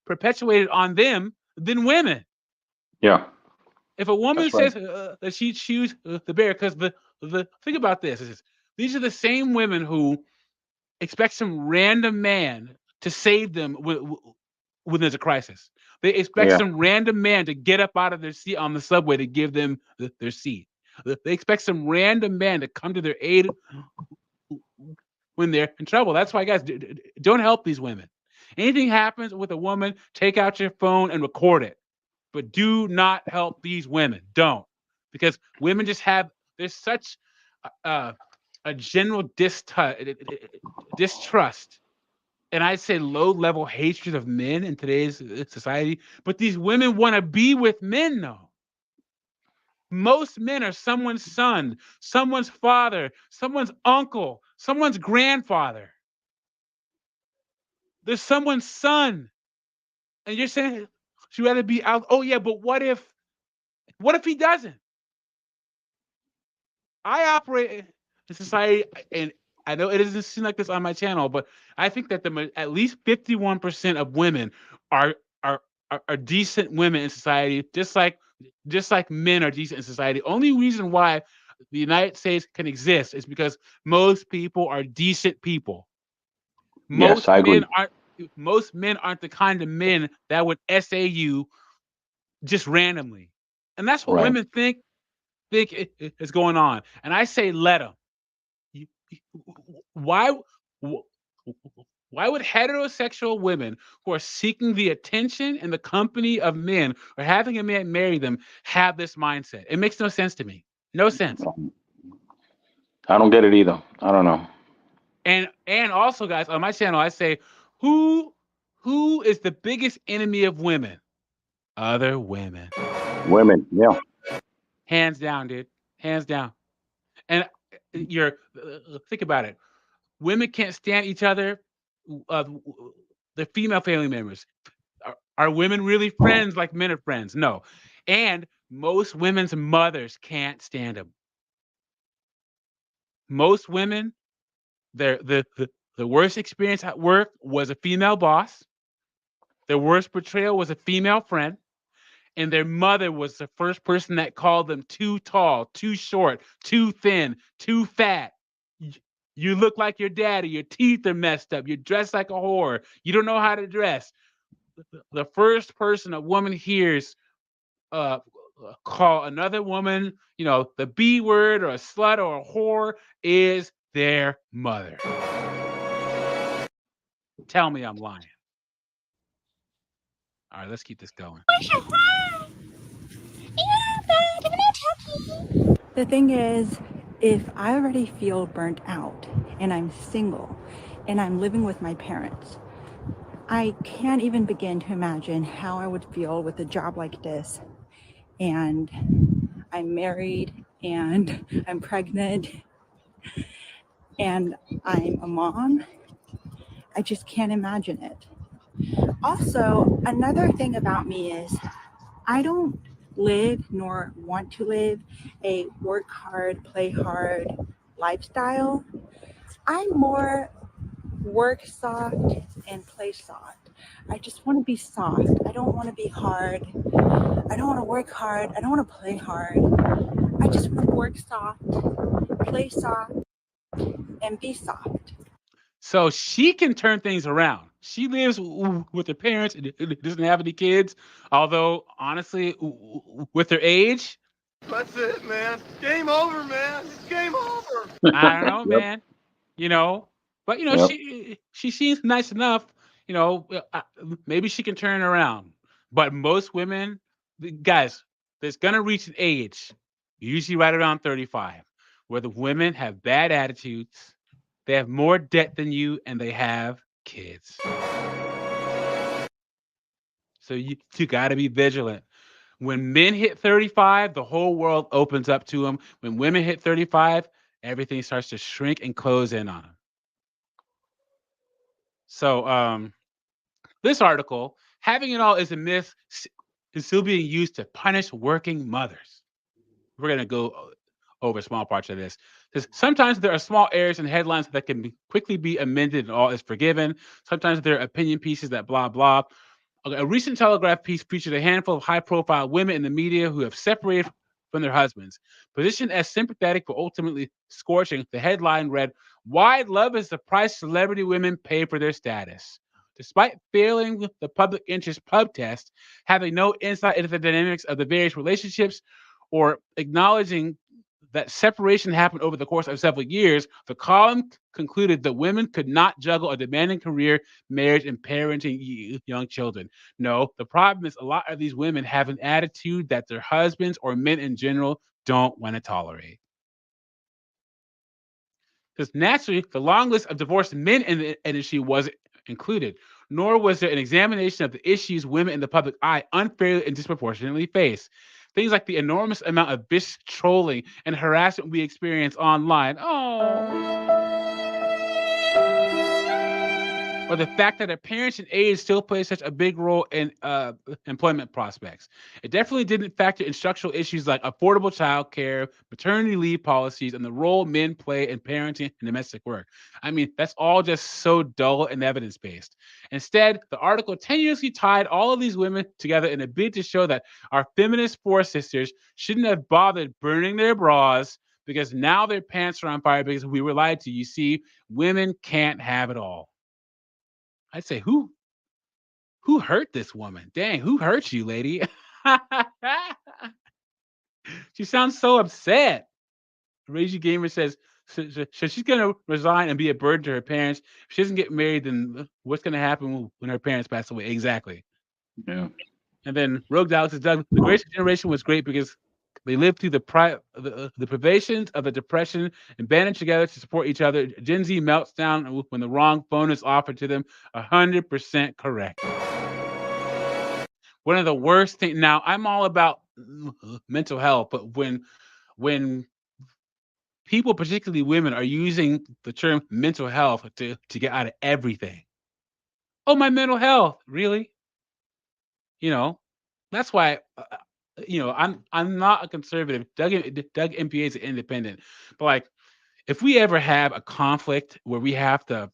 perpetuated on them than women. Yeah. If a woman That's right. says that she choose the bear, because the think about this is these are the same women who expect some random man to save them when there's a crisis. They expect Yeah. some random man to get up out of their seat on the subway to give them their seat. They expect some random man to come to their aid when they're in trouble. That's why, guys, don't help these women. Anything happens with a woman, take out your phone and record it. But do not help these women. Don't. Because women just have, there's such a general distrust, and I'd say low-level hatred of men in today's society. But these women want to be with men, though. Most men are someone's son, someone's father, someone's uncle, someone's grandfather. There's someone's son. And you're saying she'd rather be out. Oh, yeah, but what if he doesn't? I operate in society, and I know it doesn't seem like this on my channel, but I think that at least 51% of women are decent women in society, just like men are decent in society. Only reason why the United States can exist is because most people are decent people. Yes, I agree. Most men aren't the kind of men that would SA you just randomly, and that's what Right. women think is going on. And I say, let them. Why would heterosexual women who are seeking the attention and the company of men or having a man marry them have this mindset? It makes no sense to me. No sense. I don't get it either. I don't know. And also, guys, on my channel, I say, who is the biggest enemy of women? Other women. Women, yeah. Hands down, dude. Hands down. And think about it. Women can't stand each other. The female family members. Are women really friends like men are friends? No. And most women's mothers can't stand them. Most women, the worst experience at work was a female boss. Their worst betrayal was a female friend. And their mother was the first person that called them too tall, too short, too thin, too fat. You look like your daddy. Your teeth are messed up. You're dressed like a whore. You don't know how to dress. The first person a woman hears call another woman, the B word or a slut or a whore is their mother. Tell me I'm lying. All right, let's keep this going. The thing is, if I already feel burnt out and I'm single and I'm living with my parents, I can't even begin to imagine how I would feel with a job like this. And I'm married and I'm pregnant and I'm a mom. I just can't imagine it. Also, another thing about me is I don't live nor want to live a work hard, play hard lifestyle. I'm more work soft and play soft. I just want to be soft. I don't want to be hard. I don't want to work hard. I don't want to play hard. I just want to work soft, play soft, and be soft. So she can turn things around. She lives with her parents and doesn't have any kids. Although, honestly, with her age, That's it, man. Game over, man. It's game over. I don't know, Yep. man. But Yep. she seems nice enough. Maybe she can turn it around. But most women guys, there's gonna reach an age, usually right around 35, where the women have bad attitudes, they have more debt than you, and they have kids. So you got to be vigilant. When men hit 35, the whole world opens up to them. When women hit 35, everything starts to shrink and close in on them. So, this article, having it all is a myth, is still being used to punish working mothers. We're going to go over small parts of this. 'Cause sometimes there are small errors in headlines that can quickly be amended and all is forgiven. Sometimes there are opinion pieces that blah, blah. Okay, a recent Telegraph piece featured a handful of high profile women in the media who have separated from their husbands. Positioned as sympathetic but ultimately scorching, the headline read, "Why Love is the Price Celebrity Women Pay for Their Status." Despite failing the public interest pub test, having no insight into the dynamics of the various relationships, or acknowledging that separation happened over the course of several years, the column concluded that women could not juggle a demanding career, marriage, and parenting young children. No, the problem is a lot of these women have an attitude that their husbands or men in general don't want to tolerate. Because naturally, the long list of divorced men in the industry wasn't included, nor was there an examination of the issues women in the public eye unfairly and disproportionately face. Things like the enormous amount of bitch trolling and harassment we experience online. Or the fact that appearance and age still play such a big role in employment prospects. It definitely didn't factor in structural issues like affordable childcare, maternity leave policies, and the role men play in parenting and domestic work. I mean, that's all just so dull and evidence based. Instead, the article tenuously tied all of these women together in a bid to show that our feminist four sisters shouldn't have bothered burning their bras because now their pants are on fire because we were lied to. You see, women can't have it all. I'd say, who hurt this woman? Dang, who hurt you, lady? She sounds so upset. Ragey Gamer says, so she's gonna resign and be a burden to her parents. If she doesn't get married, then what's gonna happen when her parents pass away? Exactly. Yeah. And then Rogue Dallas says, Doug, the greatest generation was great because they lived through the privations of the depression and banded together to support each other. Gen Z melts down when the wrong phone is offered to them. 100% correct. One of the worst things. Now, I'm all about mental health, but when people, particularly women, are using the term mental health to get out of everything. Oh, my mental health, really? You know, that's why. I'm not a conservative. Doug MPA is an independent, but like, if we ever have a conflict where we have to,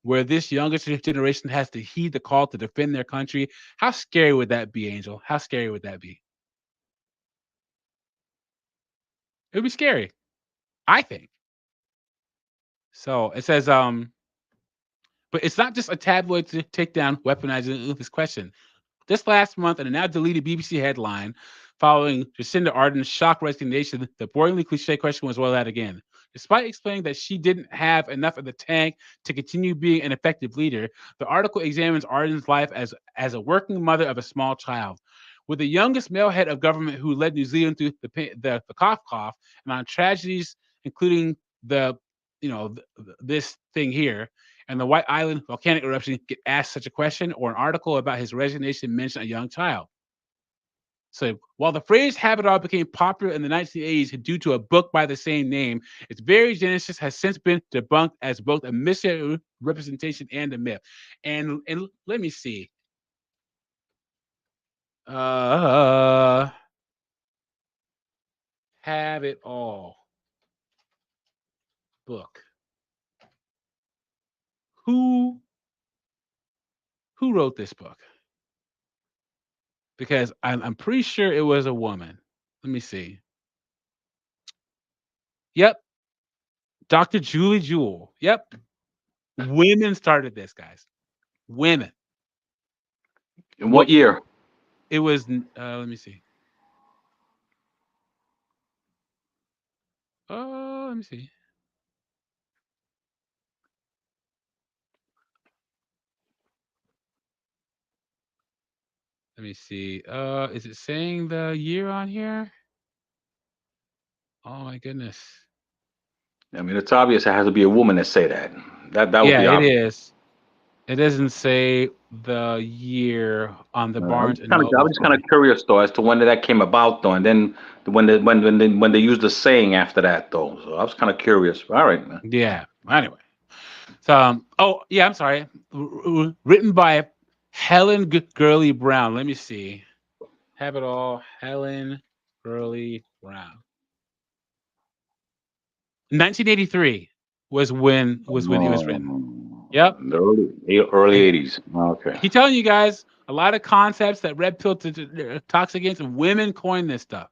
where this younger generation has to heed the call to defend their country, how scary would that be, Angel? How scary would that be? It would be scary, I think. So it says, but it's not just a tabloid takedown weaponizing this question. This last month, in a now deleted BBC headline following Jacinda Ardern's shock resignation, the boringly cliche question was rolled out again. Despite explaining that she didn't have enough of the tank to continue being an effective leader, the article examines Ardern's life as a working mother of a small child. With the youngest male head of government who led New Zealand through the cough, and on tragedies including this thing here, and the White Island volcanic eruption, get asked such a question, or an article about his resignation mention a young child. So while the phrase "have it all" became popular in the 1980s due to a book by the same name, its very genesis has since been debunked as both a misrepresentation and a myth. And let me see. Have it all book. Who wrote this book? Because I'm pretty sure it was a woman. Let me see. Yep, Dr. Julie Jewell. Yep, women started this, guys. Women. In what year? It was. Let me see. Oh, let me see. me see. Is it saying the year on here? Oh my goodness. I mean, it's obvious it has to be a woman that say that. That would Yeah, be it obvious. is. It doesn't say the year on the Barnes and I Noble was just kind of site. curious though as to when that came about though, and then when they used the saying after that though. So I was kind of curious. All right, man. Yeah. Anyway. So, oh yeah, I'm sorry. Written by Helen Gurley Brown. Let me see. Have it all. Helen Gurley Brown. 1983 was when it was written. Yep. The early I, 80s. Okay. I keep telling you guys, a lot of concepts that Red Pill talks against, women coined this stuff.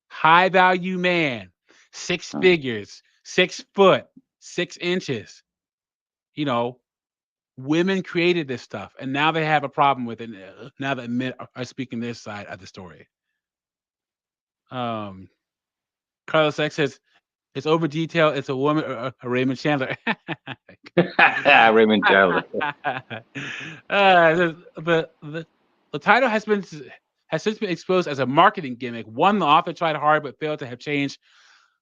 High value man, 6 figures, 6 foot, 6 inches. You know, women created this stuff, and now they have a problem with it. Now that men are speaking their side of the story. Carlos X says it's over detailed. It's a woman, a Raymond Chandler. Raymond Chandler. The title has since been exposed as a marketing gimmick. One, the author tried hard but failed to have changed.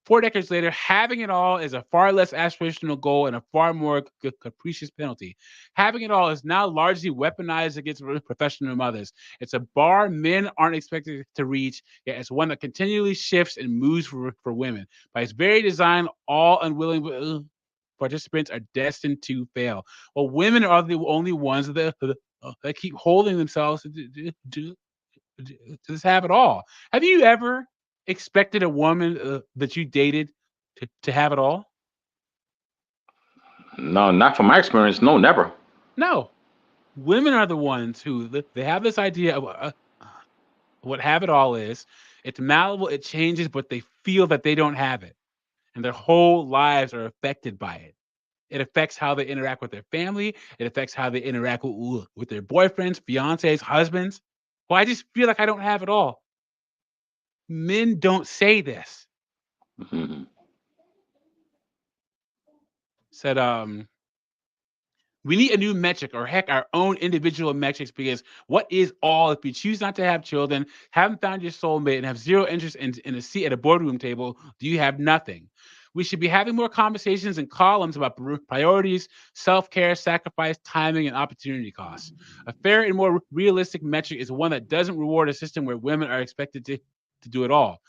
4 decades later, having it all is a far less aspirational goal and a far more capricious penalty. Having it all is now largely weaponized against professional mothers. It's a bar men aren't expected to reach, yet it's one that continually shifts and moves for women. By its very design, all unwilling participants are destined to fail. Well, women are the only ones that keep holding themselves to just have it all. Have you ever expected a woman that you dated to have it all? No, not from my experience. No, never. No. Women are the ones who they have this idea of what have it all is. It's malleable, it changes, but they feel that they don't have it. And their whole lives are affected by it. It affects how they interact with their family. It affects how they interact with their boyfriends, fiancés, husbands. Well, I just feel like I don't have it all. Men don't say this. Mhm. Said, we need a new metric, or heck, our own individual metrics, because what is all if you choose not to have children, haven't found your soulmate, and have zero interest in a seat at a boardroom table, do you have nothing? We should be having more conversations and columns about priorities, self-care, sacrifice, timing, and opportunity costs. A fair and more realistic metric is one that doesn't reward a system where women are expected to do it all.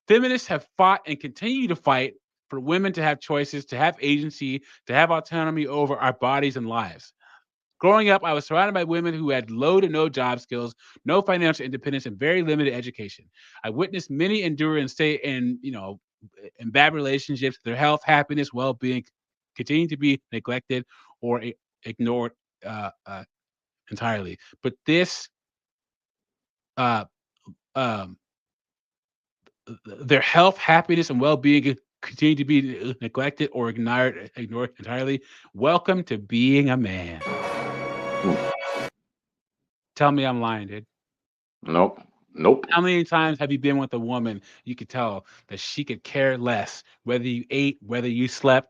Feminists have fought and continue to fight for women to have choices, to have agency, to have autonomy over our bodies and lives. Growing up, I was surrounded by women who had low to no job skills, no financial independence, and very limited education. I witnessed many endure and stay in bad relationships. Their health, happiness, well-being continue to be neglected or ignored entirely. But this, uh, um, their health, happiness, and well-being continue to be neglected or ignored entirely. Welcome to being a man. Tell me I'm lying, dude. Nope. Nope. How many times have you been with a woman you could tell that she could care less whether you ate, whether you slept,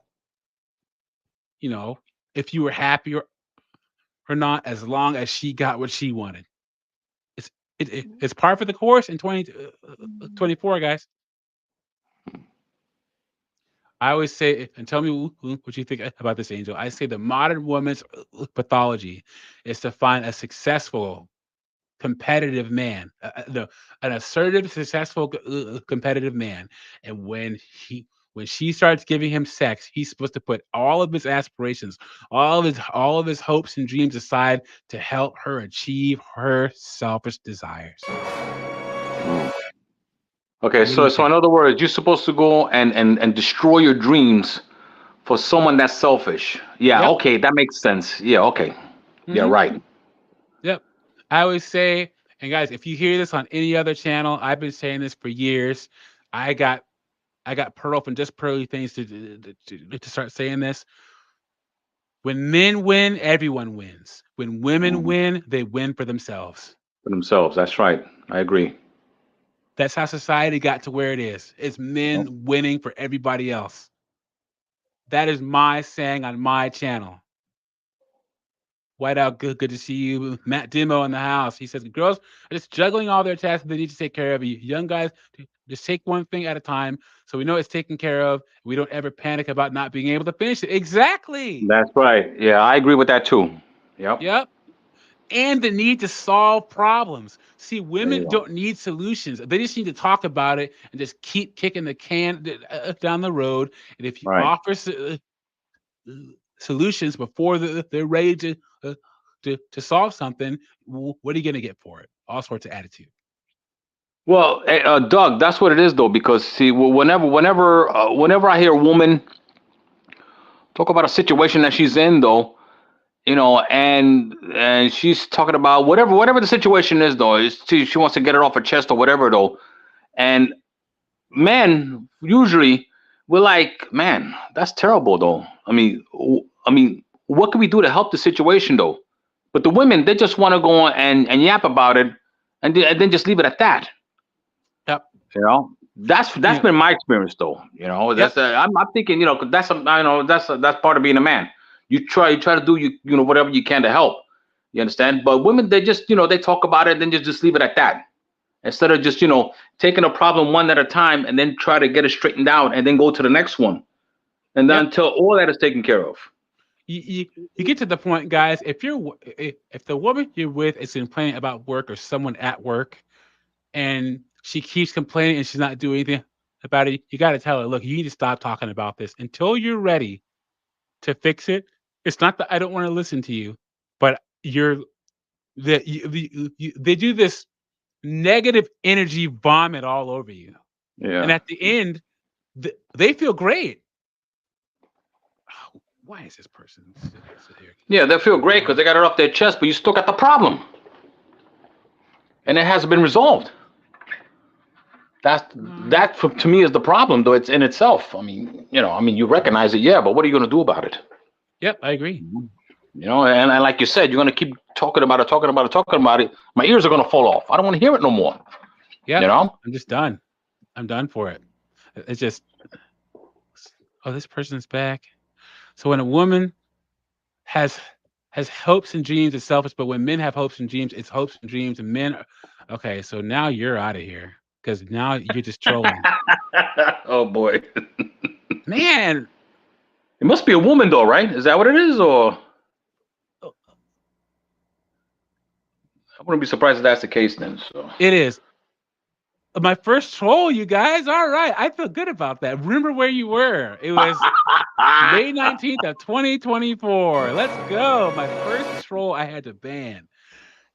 if you were happy or not, as long as she got what she wanted? It's par for the course in 2024, guys. I always say, and tell me what you think about this, Angel. I say the modern woman's pathology is to find a successful, competitive man, an assertive, successful, competitive man. And when she starts giving him sex, he's supposed to put all of his aspirations, all of his hopes and dreams aside to help her achieve her selfish desires. Okay, What do so you so in think? other words, you're supposed to go and destroy your dreams for someone that's selfish. Yeah, Yep. okay, that makes sense. Yeah, okay. Yeah, Mhm. right. Yep. I always say, and guys, if you hear this on any other channel, I've been saying this for years. I got Pearl from Just Pearly Things to start saying this. When men win, everyone wins. When women Mhm. win, they win for themselves. For themselves. That's right. I agree. That's how society got to where it is. It's men winning for everybody else. That is my saying on my channel. Whiteout, good to see you. Matt Demo in the house. He says girls are just juggling all their tasks they need to take care of. You young guys just take one thing at a time, so we know it's taken care of. We don't ever panic about not being able to finish it. Exactly. That's right. Yeah, I agree with that too. Yep. Yep. And the need to solve problems. See, There women you go. don't need solutions. They just need to talk about it and just keep kicking the can down the road. And if you Right. offer solutions before they're ready to solve something, what are you going to get for it? All sorts of attitude. Well, Doug, that's what it is though, because see, whenever I hear a woman talk about a situation that she's in, though, and she's talking about whatever the situation is, though, she wants to get it off her chest or whatever, though, and men usually we're like, man, that's terrible, though. I mean, what can we do to help the situation, though? But the women, they just want to go on and yap about it, and then just leave it at that. Yep. That's Yeah. been my experience, though. That's I'm thinking, 'cause that's that's part of being a man. You try to do whatever you can to help. You understand? But women, they just they talk about it, then just leave it at that, instead of just taking a problem one at a time and then try to get it straightened out and then go to the next one, and then Yep. until all that is taken care of. You get to the point, guys. If the woman you're with is complaining about work or someone at work, and she keeps complaining and she's not doing anything about it, you got to tell her, look, you need to stop talking about this until you're ready to fix it. It's not that I don't want to listen to you, but they do this negative energy vomit all over you, and Yeah. at the end, they feel great. Oh, why is this person sit here? Yeah, they feel great because they got it off their chest, but you still got the problem, and it hasn't been resolved. That to me is the problem, though. It's in itself. You recognize it, yeah, but what are you going to do about it? Yep, I agree. And like you said, you're going to keep talking about it. My ears are going to fall off. I don't want to hear it no more. Yeah, I'm just done. I'm done for it. It's just, oh, this person's back. So when a woman has hopes and dreams, it's selfish. But when men have hopes and dreams, it's hopes and dreams. And men, okay, so now you're out of here because now you're just trolling. Oh boy, Man, it must be a woman, though, right? Is that what it is, or? I wouldn't be surprised if that's the case then. So it is. My first troll, you guys. All right. I feel good about that. Remember where you were. It was May 19th of 2024. Let's go. My first troll I had to ban.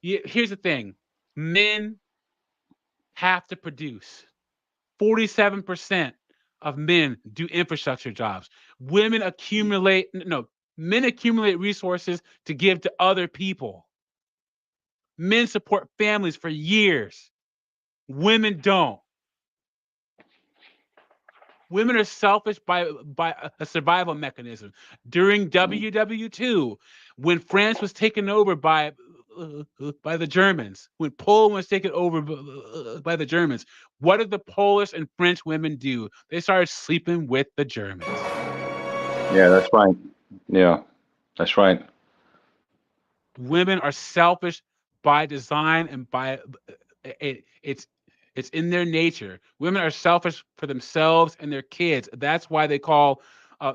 Here's the thing. Men have to produce. 47% of men do infrastructure jobs. Men accumulate resources to give to other people. Men support families for years. Women don't. Women are selfish by a survival mechanism. During WW2, when France was taken over by the Germans, when Poland was taken over by the Germans, what did the Polish and French women do? They started sleeping with the Germans. yeah, that's right. Yeah, that's right. Women are selfish by design and by it's in their nature. Women are selfish for themselves and their kids. That's why they call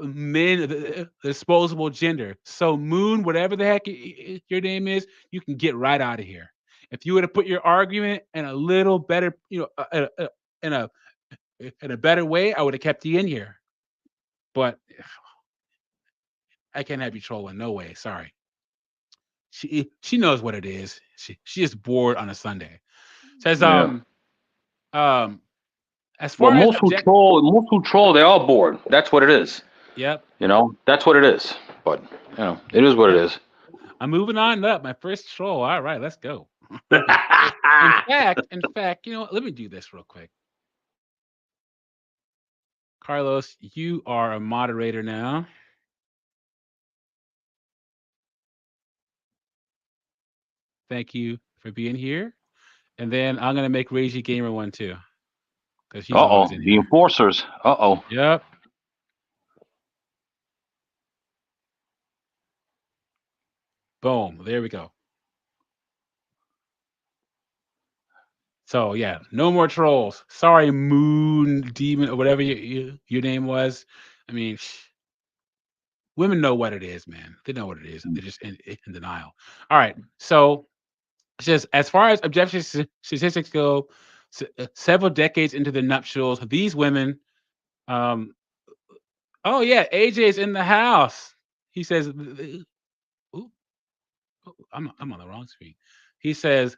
men the disposable gender. So Moon, whatever the heck your name is, you can get right out of here. If you would have put your argument in a little better, in a better way, I would have kept you in here. But I can't have you trolling. No way. Sorry. She knows what it is. She is bored on a Sunday. Says Yeah. as far Well, as most who troll, they're all bored. That's what it is. Yep. That's what it is. But it is what it is. I'm moving on up. My first troll. All right, let's go. In fact, let me do this real quick. Carlos, you are a moderator now. Thank you for being here. And then I'm gonna make Ragey Gamer one too. Because he's always in The here. enforcers. Yep. Boom. There we go. So yeah, no more trolls. Sorry, Moon Demon or whatever your name was. I mean, women know what it is, man. They know what it is. They're just in denial. All right. So just as far as objective statistics go, several decades into the nuptials, these women. Oh yeah, AJ's in the house. He says, ooh, ooh, I'm on the wrong screen. He says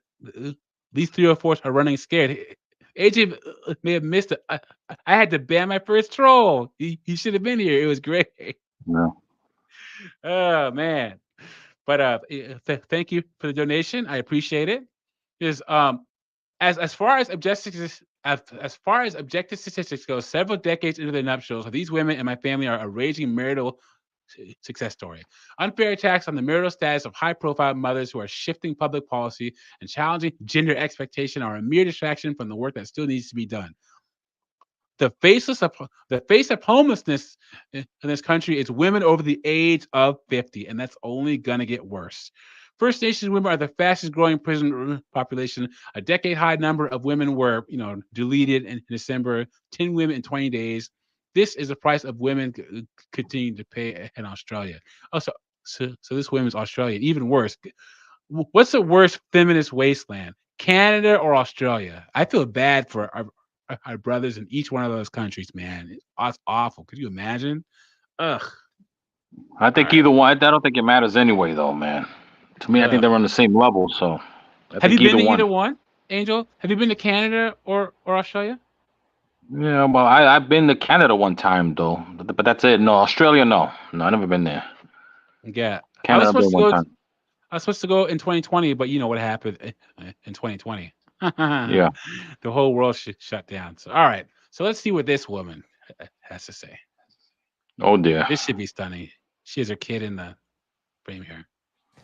these 3 or 4s are running scared. AJ may have missed it. I had to ban my first troll. He should have been here. It was great. No. Oh man. But thank you for the donation. I appreciate it. Is as far as objective statistics go, several decades into their nuptials, these women and my family are a raging marital success story. Unfair attacks on the marital status of high-profile mothers who are shifting public policy and challenging gender expectation are a mere distraction from the work that still needs to be done. The face of homelessness in this country is women over the age of 50, and that's only gonna get worse. First Nations women are the fastest growing prison population. A decade high number of women were, deleted in December. 10 women in 20 days. This is the price of women continuing to pay in Australia. Also, so this women's Australia. Even worse. What's the worst feminist wasteland? Canada or Australia? I feel bad for our brothers in each one of those countries, man. It's awful. Could you imagine? Ugh. I think either one. I don't think it matters anyway, though, man. To me, I think they're on the same level. So, have you been to either one, Angel? Have you been to Canada or Australia? Yeah, well, I've been to Canada one time though, but that's it. No, Australia, no, I've never been there. Yeah, Canada I was one time. I was supposed to go in 2020, but you know what happened in 2020? Yeah, the whole world shut down. So, all right, so let's see what this woman has to say. Oh dear. This should be stunning. She has her kid in the frame here.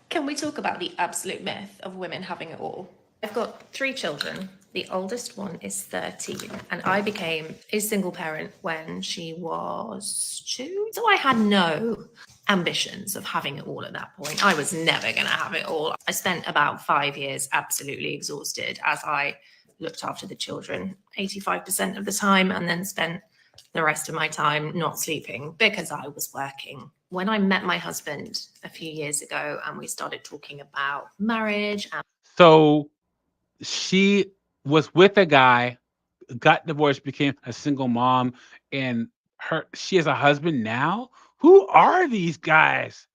Can we talk about the absolute myth of women having it all? I've got 3 children. The oldest one is 13, and I became a single parent when she was 2. So I had no ambitions of having it all at that point. I was never going to have it all. I spent about 5 years absolutely exhausted as I looked after the children 85% of the time, and then spent the rest of my time not sleeping because I was working. When I met my husband a few years ago and we started talking about marriage. So she was with a guy, got divorced, became a single mom, and she has a husband now? Who are these guys?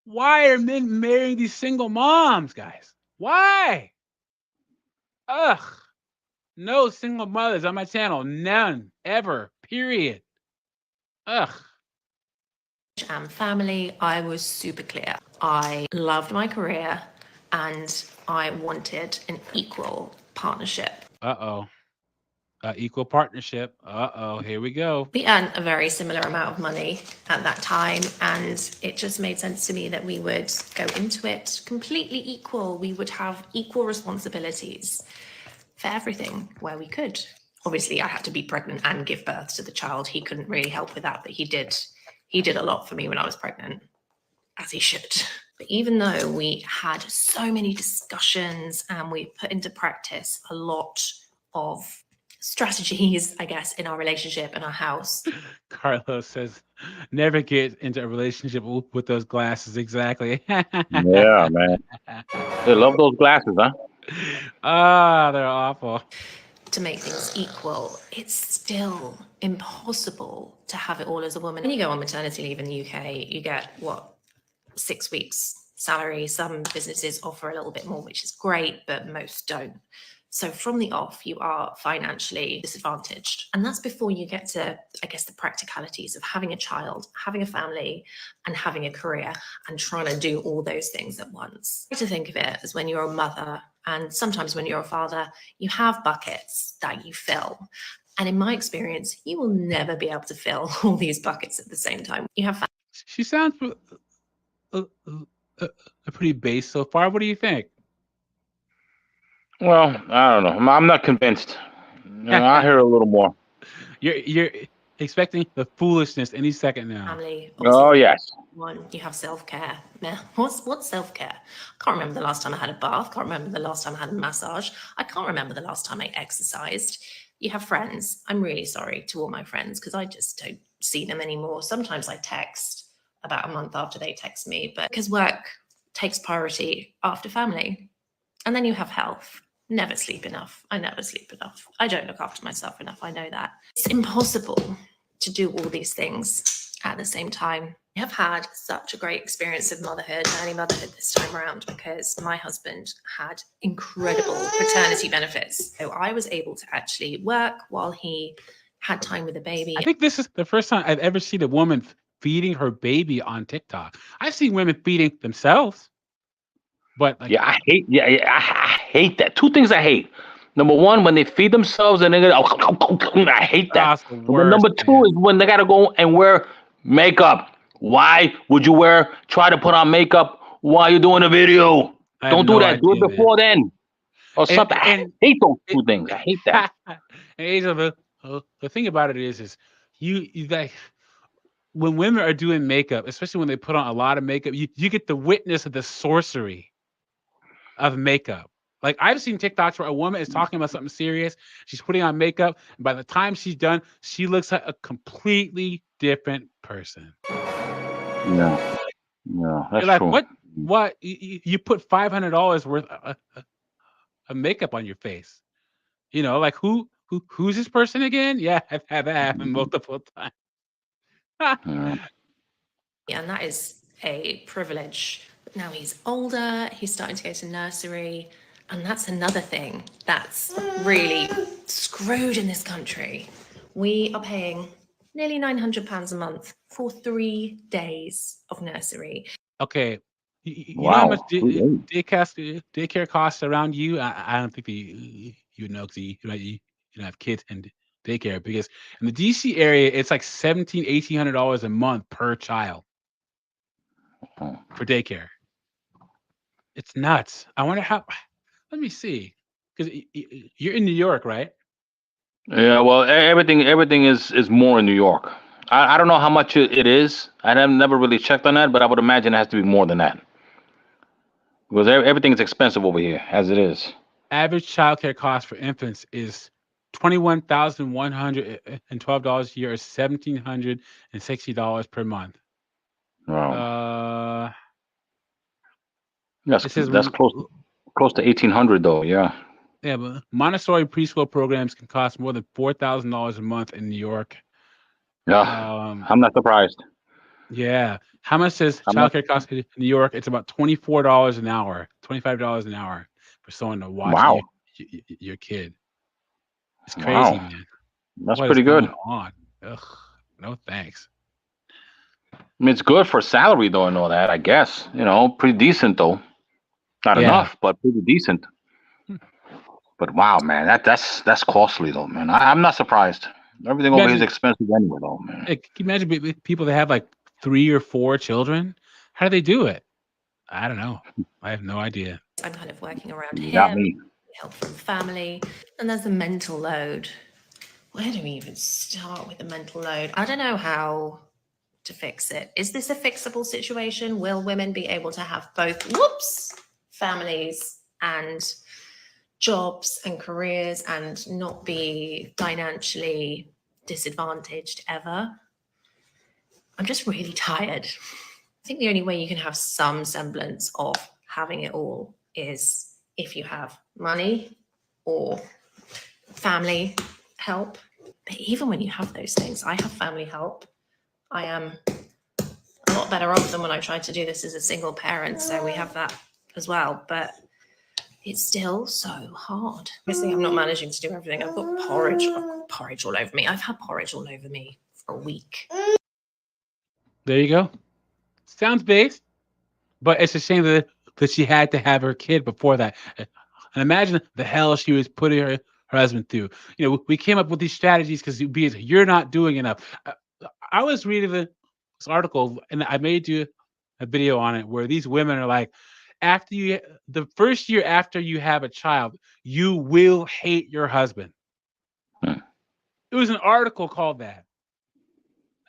Why are men marrying these single moms, guys? Why? Ugh. No single mothers on my channel. None. Ever. Period. Ugh. And family, I was super clear. I loved my career and I wanted an equal partnership. Uh-oh. Equal partnership. Uh-oh. Here we go. We earned a very similar amount of money at that time, and it just made sense to me that we would go into it completely equal. We would have equal responsibilities for everything where we could. Obviously, I had to be pregnant and give birth to the child. He couldn't really help with that, but he did a lot for me when I was pregnant, as he should. But even though we had so many discussions and we put into practice a lot of strategies, I guess, in our relationship and our house. Carlos says, never get into a relationship with those glasses. Exactly. Yeah, man. They love those glasses, huh? They're awful. To make things equal, it's still impossible to have it all as a woman. When you go on maternity leave in the UK, you get 6 weeks salary. Some businesses offer a little bit more, which is great, but most don't. So from the off, you are financially disadvantaged. And that's before you get to, I guess, the practicalities of having a child, having a family, and having a career, and trying to do all those things at once. I like to think of it as when you're a mother, and sometimes when you're a father, you have buckets that you fill. And in my experience, you will never be able to fill all these buckets at the same time. You have. She sounds pretty base so far. What do you think? Well, I don't know. I'm not convinced. I hear a little more. You're expecting the foolishness any second now. family. Oh Obviously, yes. one, you have self-care. What's self-care? I can't remember the last time I had a bath. Can't remember the last time I had a massage. I can't remember the last time I exercised. You have friends. I'm really sorry to all my friends because I just don't see them anymore. Sometimes I text about a month after they text me, but because work takes priority after family. And then you have health. Never sleep enough. I never sleep enough. I don't look after myself enough. I know that. It's impossible to do all these things at the same time. I have had such a great experience of motherhood, early motherhood this time around, because my husband had incredible paternity benefits. So I was able to actually work while he had time with the baby. I think this is the first time I've ever seen a woman feeding her baby on TikTok. I've seen women feeding themselves, but like, Yeah, I hate. Yeah, I hate that. Two things I hate. Number one, when they feed themselves and they go, I hate that. that's the But worst. number two man. is when they gotta go and wear makeup. Why would you try to put on makeup while you're doing a video? I have Don't do no that. Do it idea, man. before then, or And- something. I and- hate those two things. I hate that. And Angel, the thing about it is you like when women are doing makeup, especially when they put on a lot of makeup, you get the witness of the sorcery of makeup. Like I've seen TikToks where a woman is talking about something serious, she's putting on makeup, and by the time she's done, she looks like a completely different person. Yeah, yeah, that's You're like, true. what? You put $500 worth of makeup on your face. You know, like who's this person again? Yeah, I've had that happen multiple times. Yeah. And that is a privilege. But now he's older, he's starting to go to nursery. And that's another thing that's really screwed in this country. We are paying nearly £900 a month for 3 days of nursery. Okay. You know how Wow. much daycare costs around you? I don't think you know because you don't have kids in daycare because in the DC area it's like $1,700-$1,800 a month per child Oh. for daycare. It's nuts. I wonder how. Let me see, because you're in New York, right? Yeah, well, everything is more in New York. I don't know how much it is. I have never really checked on that, but I would imagine it has to be more than that because everything is expensive over here as it is. Average childcare cost for infants is $21,112 a year, or $1,760 per month. Wow. Uh, it says That's close to 1,800 though. Yeah. yeah, but Montessori preschool programs can cost more than $4,000 a month in New York. Yeah. I'm not surprised. Yeah. How much does I'm not- childcare cost in New York? It's about $24 an hour, $25 an hour for someone to watch Wow. your kid. It's Wow. crazy, man. That's What is pretty good. going on? Ugh, no thanks. I mean, it's good for salary though and all that. I guess pretty decent though. Not Yeah. enough, but pretty decent. But wow, man, that's costly though, man. I'm not surprised. Everything over here is Imagine- expensive anyway, though, man. Hey, can you imagine people that have like 3 or 4 children? How do they do it? I don't know. I have no idea. I'm kind of working around You got him, me. help from family, and there's the mental load. Where do we even start with the mental load? I don't know how to fix it. Is this a fixable situation? Will women be able to have both families and jobs and careers and not be financially disadvantaged ever? I'm just really tired. I think the only way you can have some semblance of having it all is if you have money or family help. But even when you have those things, I have family help. I am a lot better off than when I tried to do this as a single parent. So we have that as well. But it's still so hard. Obviously, I'm not managing to do everything. I've got porridge all over me. I've had porridge all over me for a week. There you go. Sounds based, but it's a shame that she had to have her kid before that. And imagine the hell she was putting her husband through. We came up with these strategies because you're not doing enough. I was reading this article and I made you a video on it where these women are like, the first year after you have a child, you will hate your husband. It was an article called that.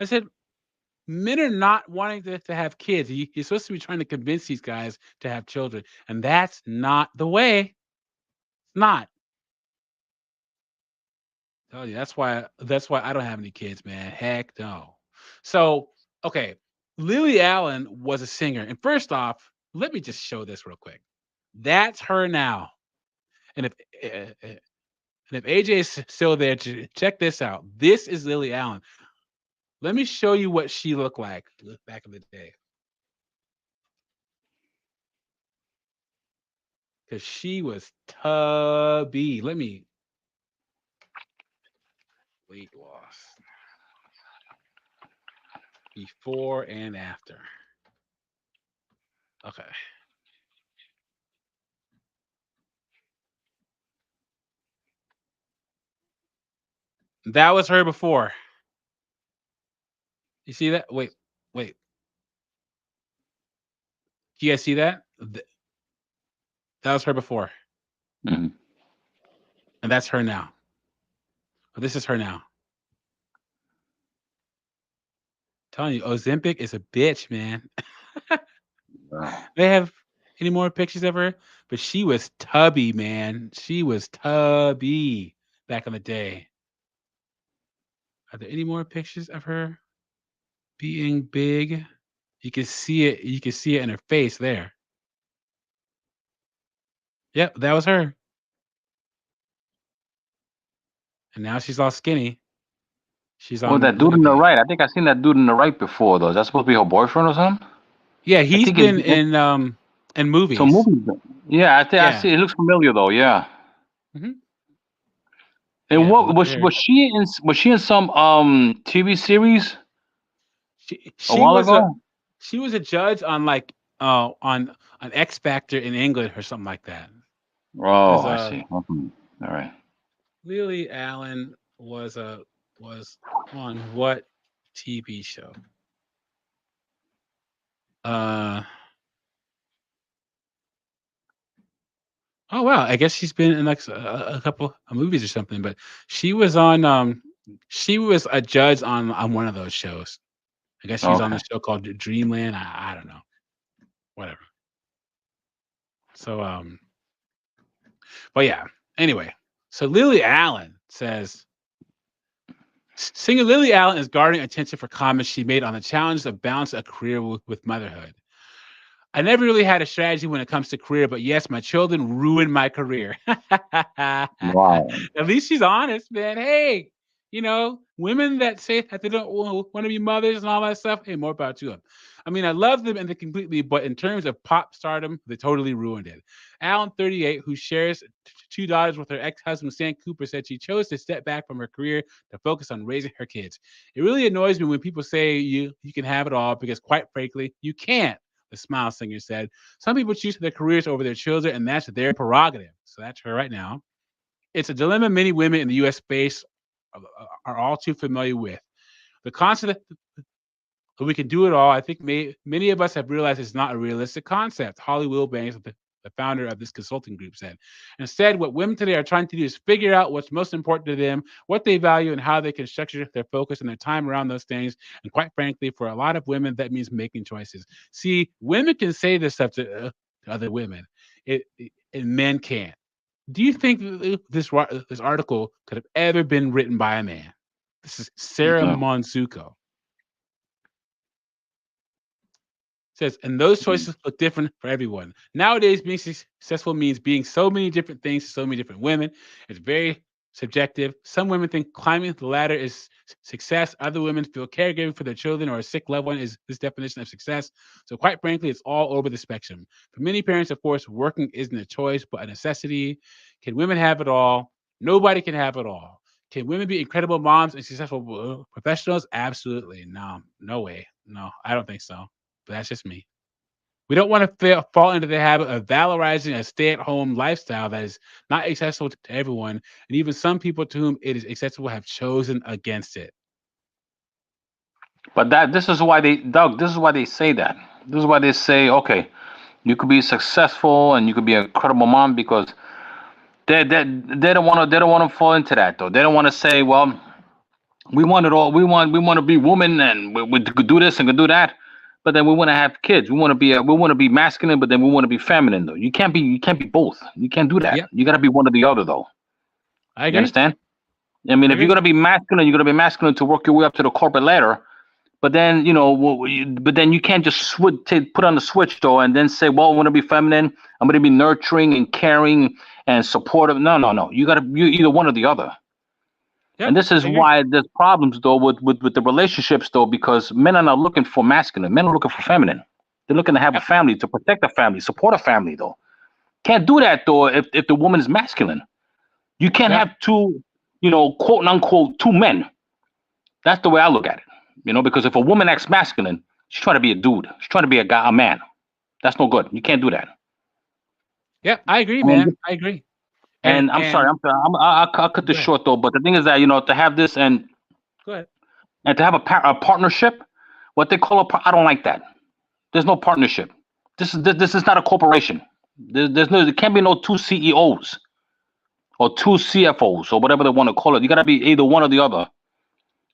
I said, men are not wanting to have kids. You're supposed to be trying to convince these guys to have children, and that's not the way. It's not. Tell you that's why I don't have any kids, man. Heck no. So okay, Lily Allen was a singer, and first off, let me just show this real quick. That's her now. And if AJ is still there, check this out. This is Lily Allen. Let me show you what she looked like back in the day. Because she was tubby. Let me weight loss. Before and after. Okay. That was her before. You see that? Wait. Do you guys see that? That was her before. Mhm. And that's her now. This is her now. Telling you, Ozempic is a bitch, man. Wow. They have any more pictures of her? But she was tubby, man. She was tubby back in the day. Are there any more pictures of her being big? You can see it. You can see it in her face there. Yep, that was her. And now she's all skinny. She's Oh, on that dude on the Wegovy. right. I think I've seen that dude on the right before, though. Is that supposed to be her boyfriend or something? Yeah, he's think been it's- in movies. So movies. Yeah, I think I Yeah. see. It looks familiar though. Yeah. Mhm. And Yeah, what look was at her. was she in some TV series a She while was ago? she was a judge on like on X Factor in England or something like that. Oh, 'Cause, I see. All right. Lily Allen was on what TV show? Oh wow, I guess she's been in like a couple of movies or something, but she was on she was a judge on one of those shows. I guess she's on Okay. a show called Dreamland. I don't know. Whatever. So but yeah. Anyway, so Lily Allen says singer Lily Allen is garnering attention for comments she made on the challenge of balancing a career with motherhood. I never really had a strategy when it comes to career, but yes, my children ruined my career. Wow. At least she's honest, man. Hey, women that say that they don't want to be mothers and all that stuff, hey, more about you. I mean, I love them and they completely, but in terms of pop stardom, they totally ruined it. Allen, 38, who shares two daughters with her ex-husband, Stan Cooper, said she chose to step back from her career to focus on raising her kids. It really annoys me when people say you can have it all because, quite frankly, you can't. The Smile Singer said, some people choose their careers over their children, and that's their prerogative. So that's her right now. It's a dilemma many women in the U.S. space are all too familiar with. The concept that we can do it all, I think many of us have realized it's not a realistic concept. Holly Wilbanks, the founder of this consulting group, said. Instead, what women today are trying to do is figure out what's most important to them, what they value, and how they can structure their focus and their time around those things. And quite frankly, for a lot of women, that means making choices. See, women can say this stuff to other women, and men can't. Do you think this article could have ever been written by a man? This is Sarah No. Monzuko. Says, and those choices look different for everyone. Nowadays, being successful means being so many different things to so many different women. It's very subjective. Some women think climbing the ladder is success. Other women feel caregiving for their children or a sick loved one is this definition of success. So quite frankly, it's all over the spectrum. For many parents, of course, working isn't a choice, but a necessity. Can women have it all? Nobody can have it all. Can women be incredible moms and successful professionals? Absolutely. No way. No, I don't think so. But that's just me. We don't want to fall into the habit of valorizing a stay-at-home lifestyle that is not accessible to everyone, and even some people to whom it is accessible have chosen against it. But this is why they say that. This is why they say, okay, you could be successful and you could be an incredible mom because they don't want to fall into that though. They don't want to say, well, We want it all. We want to be women, and we could do this and could do that. But then we want to have kids. We want to be masculine, but then we want to be feminine though. You can't be both. You can't do that. Yep, You got to be one or the other though. I You agree. understand? I mean, I if you're agree. gonna be masculine, you're gonna be masculine to work your way up to the corporate ladder. But then but then you can't just put on the switch though, and then say, "Well, I want to be feminine. I'm gonna be nurturing and caring and supportive." No, no, no. You either one or the other. Yep, And this is I agree. why there's problems though with the relationships though, because men are not looking for masculine. Men are looking for feminine. They're looking to have a Yep, family, to protect a family, support a family though. Can't do that though if the woman is masculine. You can't yep, have two, quote unquote, two men. That's the way I look at it. Because if a woman acts masculine, she's trying to be a dude. She's trying to be a man. That's no good. You can't do that. yep. I agree, And, man. I agree. and I'm sorry, And I'll cut go this ahead. short though. But the thing is that to have this Go ahead. and to have a partnership, what they call I don't like that. There's no partnership. This is not a corporation. There can't be no two CEOs or two CFOs or whatever they want to call it. You gotta be either one or the other.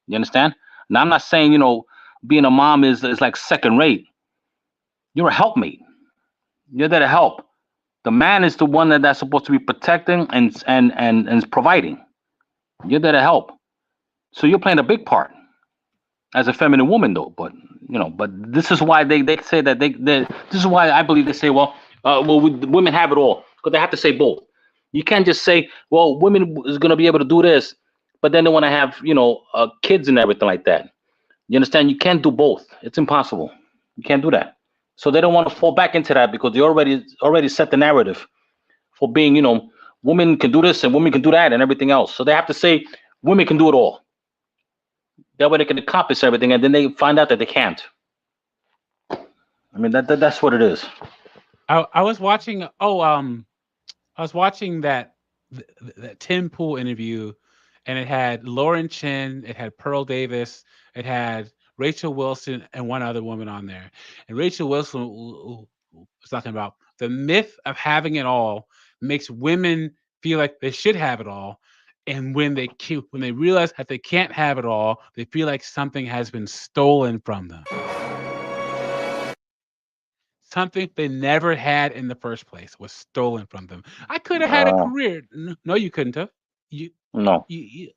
You understand? Now I'm not saying being a mom is like second rate. You're a helpmate. You're there to help. The man is the one that's supposed to be protecting and providing. You're there to help. So you're playing a big part as a feminine woman, though. But this is why they say that this is why I believe they say, women have it all, because they have to say both. You can't just say, well, women is gonna be able to do this, but then they want to have kids and everything like that. You understand? You can't do both. It's impossible. You can't do that. So they don't want to fall back into that because they already set the narrative for being, women can do this and women can do that and everything else. So they have to say women can do it all. That way they can accomplish everything, and then they find out that they can't. I mean that's what it is. I was watching. I was watching that Tim Pool interview, and it had Lauren Chin, it had Pearl Davis, it had Rachel Wilson, and one other woman on there. And Rachel Wilson was talking about the myth of having it all makes women feel like they should have it all, and when they realize that they can't have it all, they feel like something has been stolen from them. Something they never had in the first place was stolen from them. I could have had a Uh, career. No, you couldn't have. You no. you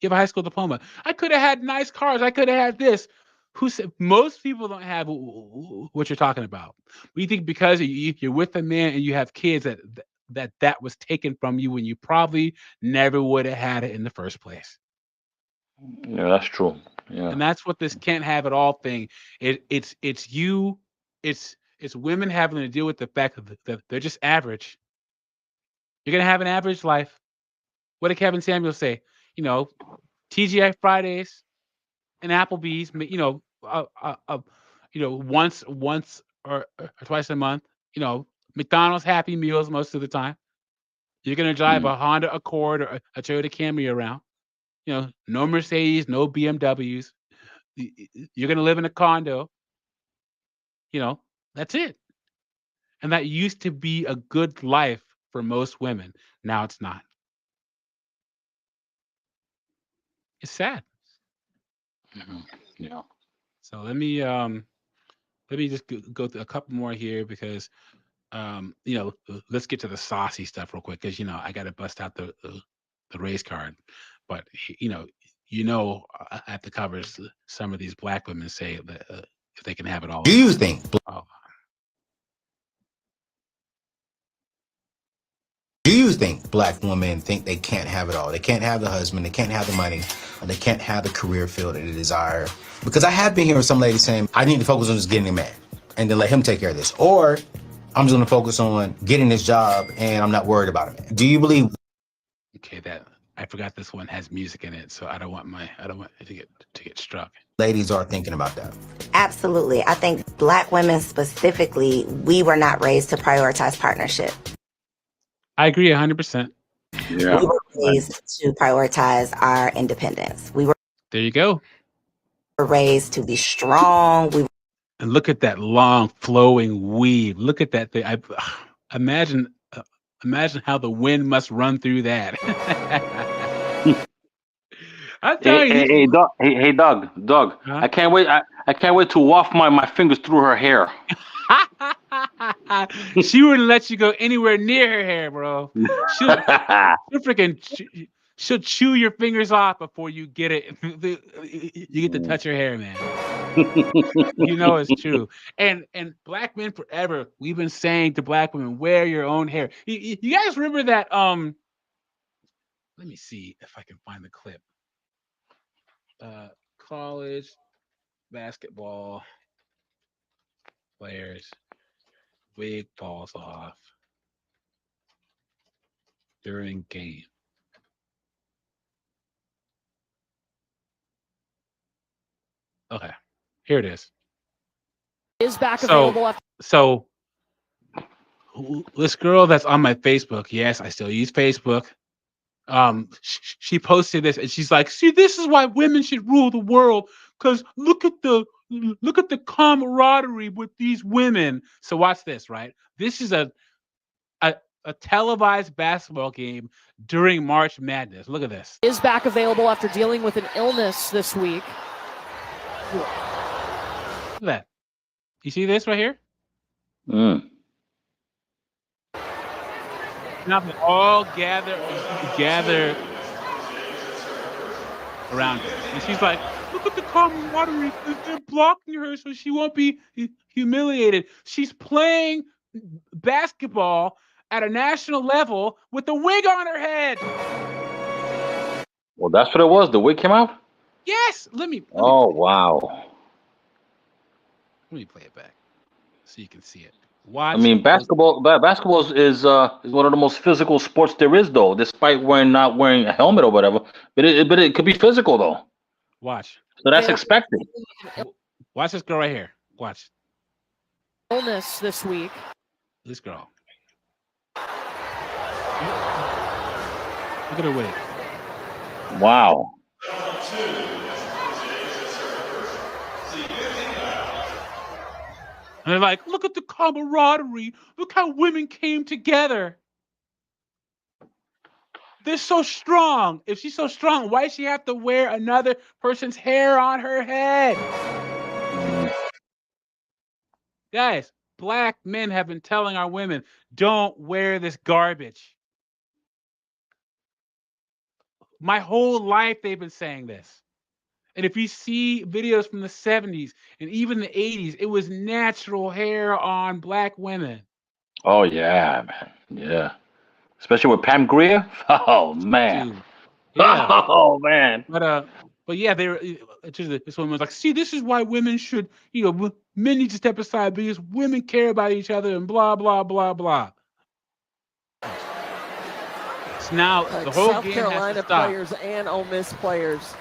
have a high school diploma. I could have had nice cars. I could have had this. Who said most people don't have what you're talking about? We think because you're with a man and you have kids that was taken from you when you probably never would have had it in the first place. Yeah, that's true. Yeah. And that's what this can't have it all thing. It's you. It's women having to deal with the fact that they're just average. You're gonna have an average life. What did Kevin Samuels say? TGI Fridays and Applebee's. Once or twice a month. McDonald's Happy Meals most of the time. You're gonna drive Mm. a Honda Accord or a Toyota Camry around. No Mercedes, no BMWs. You're gonna live in a condo. That's it. And that used to be a good life for most women. Now it's not. It's sad. Mhm. Yeah. So let me just go through a couple more here because let's get to the saucy stuff real quick because I got to bust out the race card. But at the covers, some of these black women say that if they can have it all. Do you think Oh, black women think they can't have it all? They can't have the husband, they can't have the money, or they can't have the career field that they desire? Because I have been hearing some ladies saying, I need to focus on just getting a man and then let him take care of this. Or I'm just gonna focus on getting this job and I'm not worried about it. Do you believe? okay, that I forgot this one has music in it, so I don't want it to get struck. Ladies are thinking about that. Absolutely. I think black women specifically, we were not raised to prioritize partnership. I agree 100%. Yeah. We were raised to prioritize our independence. We were There you go. raised to be strong. And look at that long flowing weave. Look at that thing. Imagine how the wind must run through that. I'm telling you, Hey, Doug. Hey, Doug. huh? I can't wait. I can't wait to waft my fingers through her hair. She wouldn't let you go anywhere near her hair, bro. She'll she'll chew your fingers off before you get it. You get to touch her hair, man. You know it's true. And black men forever, we've been saying to black women, wear your own hair. You guys remember that? Let me see if I can find the clip. College basketball players wig falls off during game. Okay, here it is. Is back available after So this girl that's on my Facebook, yes, I still use Facebook. She posted this and she's like, "See, this is why women should rule the world, because look at the camaraderie with these women." So watch this, right? This is a televised basketball game during March Madness. Look at this. is back available after dealing with an illness this week. Look at that. You see this right here? Mm. Now they all gather around her. And she's like, "Look at the camaraderie. They're blocking her so she won't be humiliated." She's playing basketball at a national level with a wig on her head. Well, that's what it was. The wig came out. Yes. Oh wow. Let me play it back so you can see it. Watch. I mean, basketball is one of the most physical sports there is, though. Despite not wearing a helmet or whatever, but it could be physical though. Watch. So that's expected. Watch this girl right here. Watch Illness this week. this girl. Look at her wig. Wow. And they're like, "Look at the camaraderie. Look how women came together. They're so strong. If she's so strong, why does she have to wear another person's hair on her head?" Guys, black men have been telling our women, don't wear this garbage. My whole life they've been saying this. And if you see videos from the 70s and even the 80s, it was natural hair on black women. Oh yeah, man. Yeah. Especially with Pam Grier. Oh man. Dude. Yeah. Oh man. But yeah, this woman was like, "See, this is why women should, men need to step aside because women care about each other and blah, blah, blah, blah." So now the whole South game Carolina has to stop. players and Ole Miss players.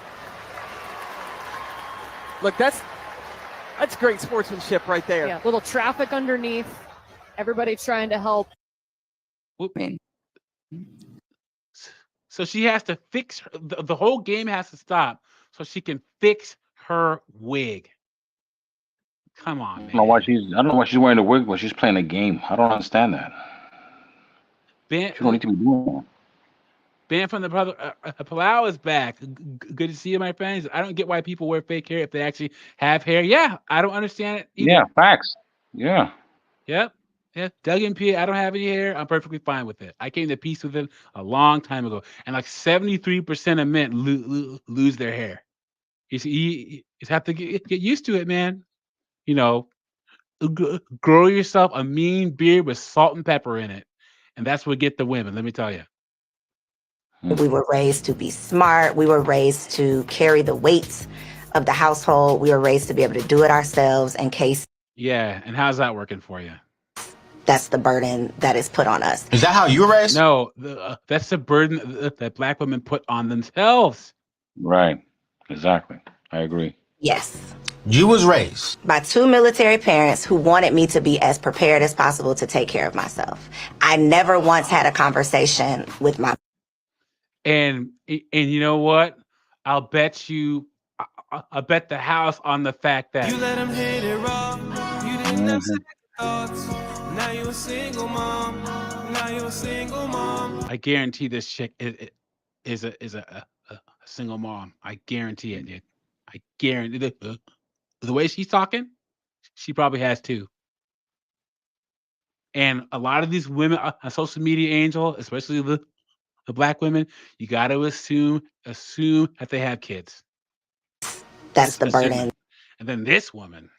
Look, that's great sportsmanship right there. Yeah, little traffic underneath. Everybody trying to help. So she has to fix the whole game has to stop so she can fix her wig. Come on, man. I don't know why she's wearing a wig when she's playing a game. I don't understand that. She don't need to be doing that. Ben from the brother Palau is back. Good to see you, my friends. I don't get why people wear fake hair if they actually have hair. Yeah, I don't understand it either. Yeah, facts. Yeah. Yep. Yeah, Doug and P, I don't have any hair. I'm perfectly fine with it. I came to peace with it a long time ago. And like 73% of men lose their hair. You see, you just have to get used to it, man. Grow yourself a mean beard with salt and pepper in it. And that's what get the women, let me tell you. We were raised to be smart. We were raised to carry the weights of the household. We were raised to be able to do it ourselves in case. Yeah, and how's that working for you? That's the burden that is put on us. Is that how you were raised? No, that's the burden that black women put on themselves. Right. Exactly. I agree. Yes. You was raised By two military parents who wanted me to be as prepared as possible to take care of myself. I never once had a conversation with my. And you know what? I'll bet you, I bet the house on the fact that You let him hit it raw. You didn't have second thoughts. Now you a single mom. Now you a single mom. I guarantee this chick is a single mom. I guarantee it, dude. I guarantee the way she's talking, she probably has two. And a lot of these women on social media, Angel, especially the black women, you got to assume that they have kids. That's the Assuming. burden. And then this woman.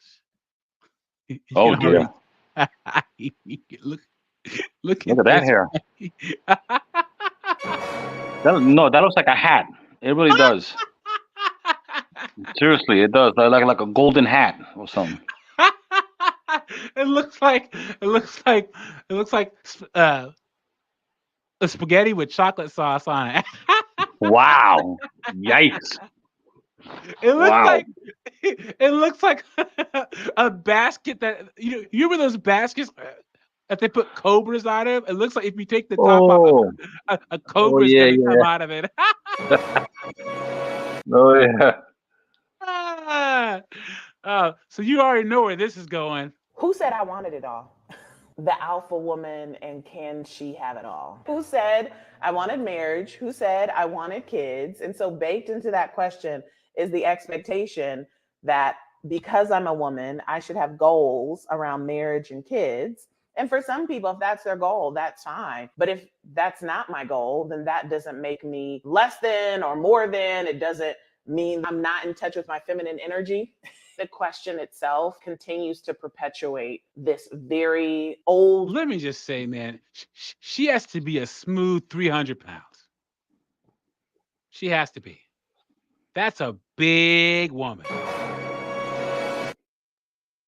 Oh dear. Look at that hair. That looks like a hat. It really does. Seriously, it does. Like a golden hat or something. It looks like a spaghetti with chocolate sauce on it. Wow. Yikes. It looks like a basket that you remember those baskets that they put cobras out of? It looks like if you take the top off, a cobra is gonna come out of it. Oh yeah. So you already know where this is going. Who said I wanted it all? The alpha woman, and can she have it all? Who said I wanted marriage? Who said I wanted kids? And so baked into that question is the expectation that because I'm a woman, I should have goals around marriage and kids. And for some people, if that's their goal, that's fine. But if that's not my goal, then that doesn't make me less than or more than. It doesn't mean I'm not in touch with my feminine energy. The question itself continues to perpetuate this very old. Let me just say, man, she has to be a smooth 300 pounds. She has to be. That's a big woman.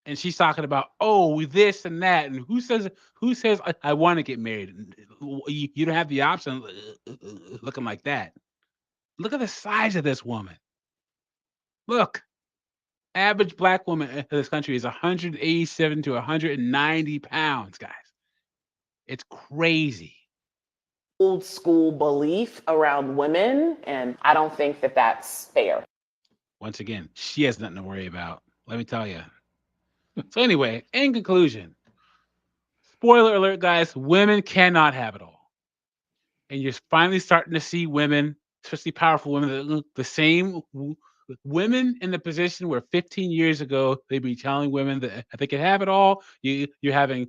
And she's talking about, oh, this and that. And who says I want to get married? You don't have the option looking like that. Look at the size of this woman. Look. Average black woman in this country is 187 to 190 pounds, guys. It's crazy. Old school belief around women, and I don't think that that's fair. Once again, she has nothing to worry about. Let me tell you. So anyway, in conclusion, spoiler alert, guys, women cannot have it all. And you're finally starting to see women, especially powerful women, that look the same. Women in the position where 15 years ago they'd be telling women that they could have it all. You're having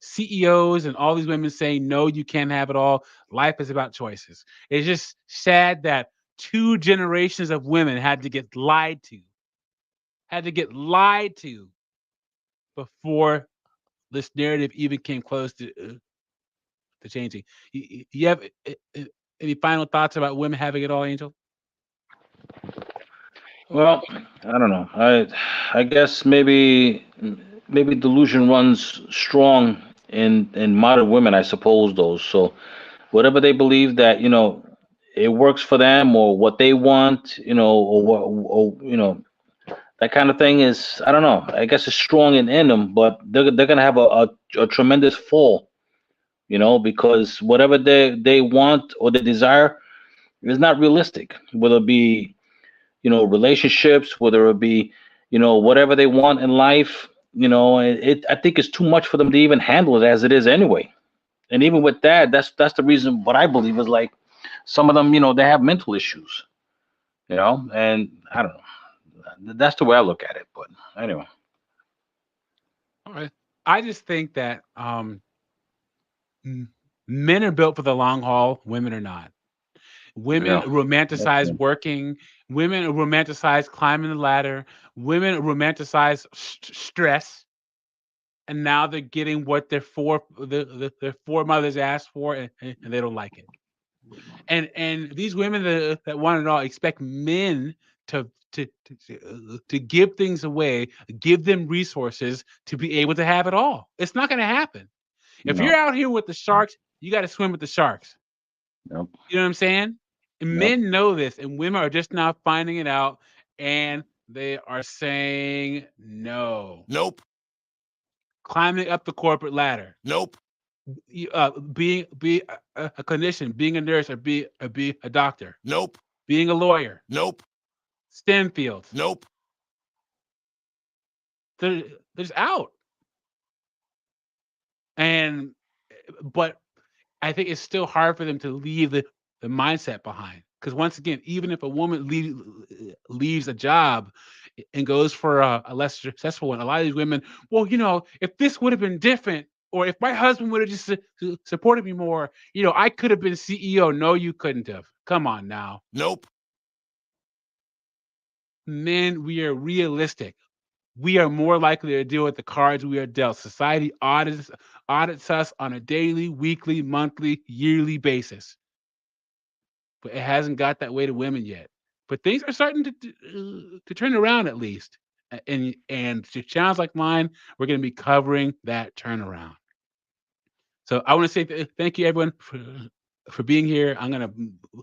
CEOs and all these women saying, no, you can't have it all. Life is about choices. It's just sad that 2 generations of women had to get lied to before this narrative even came close to changing. You have any final thoughts about women having it all, Angel? Well, I don't know. I guess maybe delusion runs strong in modern women, I suppose, though. So whatever they believe that, it works for them or what they want, or that kind of thing is, I don't know. I guess it's strong in them, but they're gonna have a tremendous fall, because whatever they want or they desire is not realistic. Whether it be relationships, whether it be, whatever they want in life, I think it's too much for them to even handle it as it is anyway. And even with that, that's the reason what I believe is like some of them, they have mental issues, and I don't know. That's the way I look at it. But anyway. All right. I just think that men are built for the long haul, women are not. Women romanticize working. Women romanticize climbing the ladder. Women romanticize stress, and now they're getting what their foremothers asked for, and they don't like it. And these women that want it all expect men to give things away, give them resources to be able to have it all. It's not going to happen. If you're out here with the sharks, you got to swim with the sharks. Yep. You know what I'm saying? And men know this, and women are just now finding it out, and they are saying no. Nope. Climbing up the corporate ladder. Nope. Be a clinician, being a nurse, or be a doctor. Nope. Being a lawyer. Nope. STEM fields. Nope. There's out. But I think it's still hard for them to leave the mindset behind. Because once again, even if a woman leaves a job and goes for a less successful one, a lot of these women, well, if this would have been different, or if my husband would have just supported me more, I could have been CEO. No, you couldn't have. Come on now. Nope. Men, we are realistic. We are more likely to deal with the cards we are dealt. Society audits us on a daily, weekly, monthly, yearly basis. But it hasn't got that way to women yet. But things are starting to turn around at least. And to channels like mine, we're going to be covering that turnaround. So I want to say thank you, everyone, for being here. I'm going to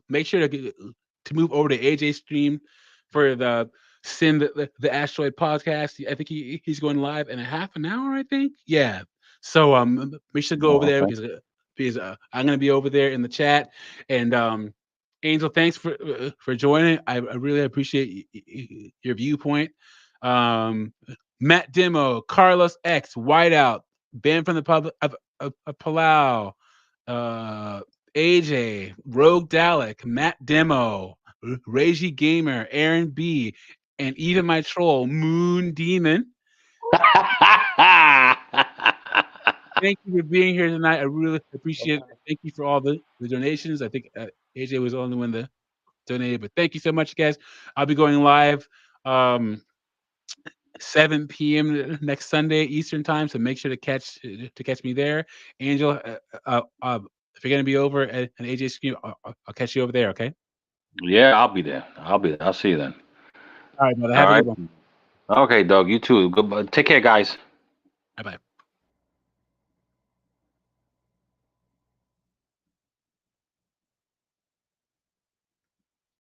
make sure to move over to AJ's stream for the Send the Asteroid podcast. I think he's going live in a half an hour, I think. Yeah. So make sure to go over there because I'm going to be over there in the chat. And Angel, thanks for joining. I really appreciate your viewpoint. Matt Demo, Carlos X, Whiteout, banned from the public of Palau, AJ, Rogue Dalek, Matt Demo, Reiji Gamer, Aaron B, and even my troll, Moon Demon. Thank you for being here tonight. I really appreciate it. Thank you for all the donations. I think AJ was the only one that donated, but thank you so much, guys. I'll be going live 7 p.m. next Sunday Eastern time, so make sure to catch me there. Angel, if you're gonna be over at an AJ stream, I'll catch you over there. Okay? Yeah, I'll be there. I'll see you then. All right, brother. Have a good one. Okay, Doug. You too. Goodbye. Take care, guys. Bye bye.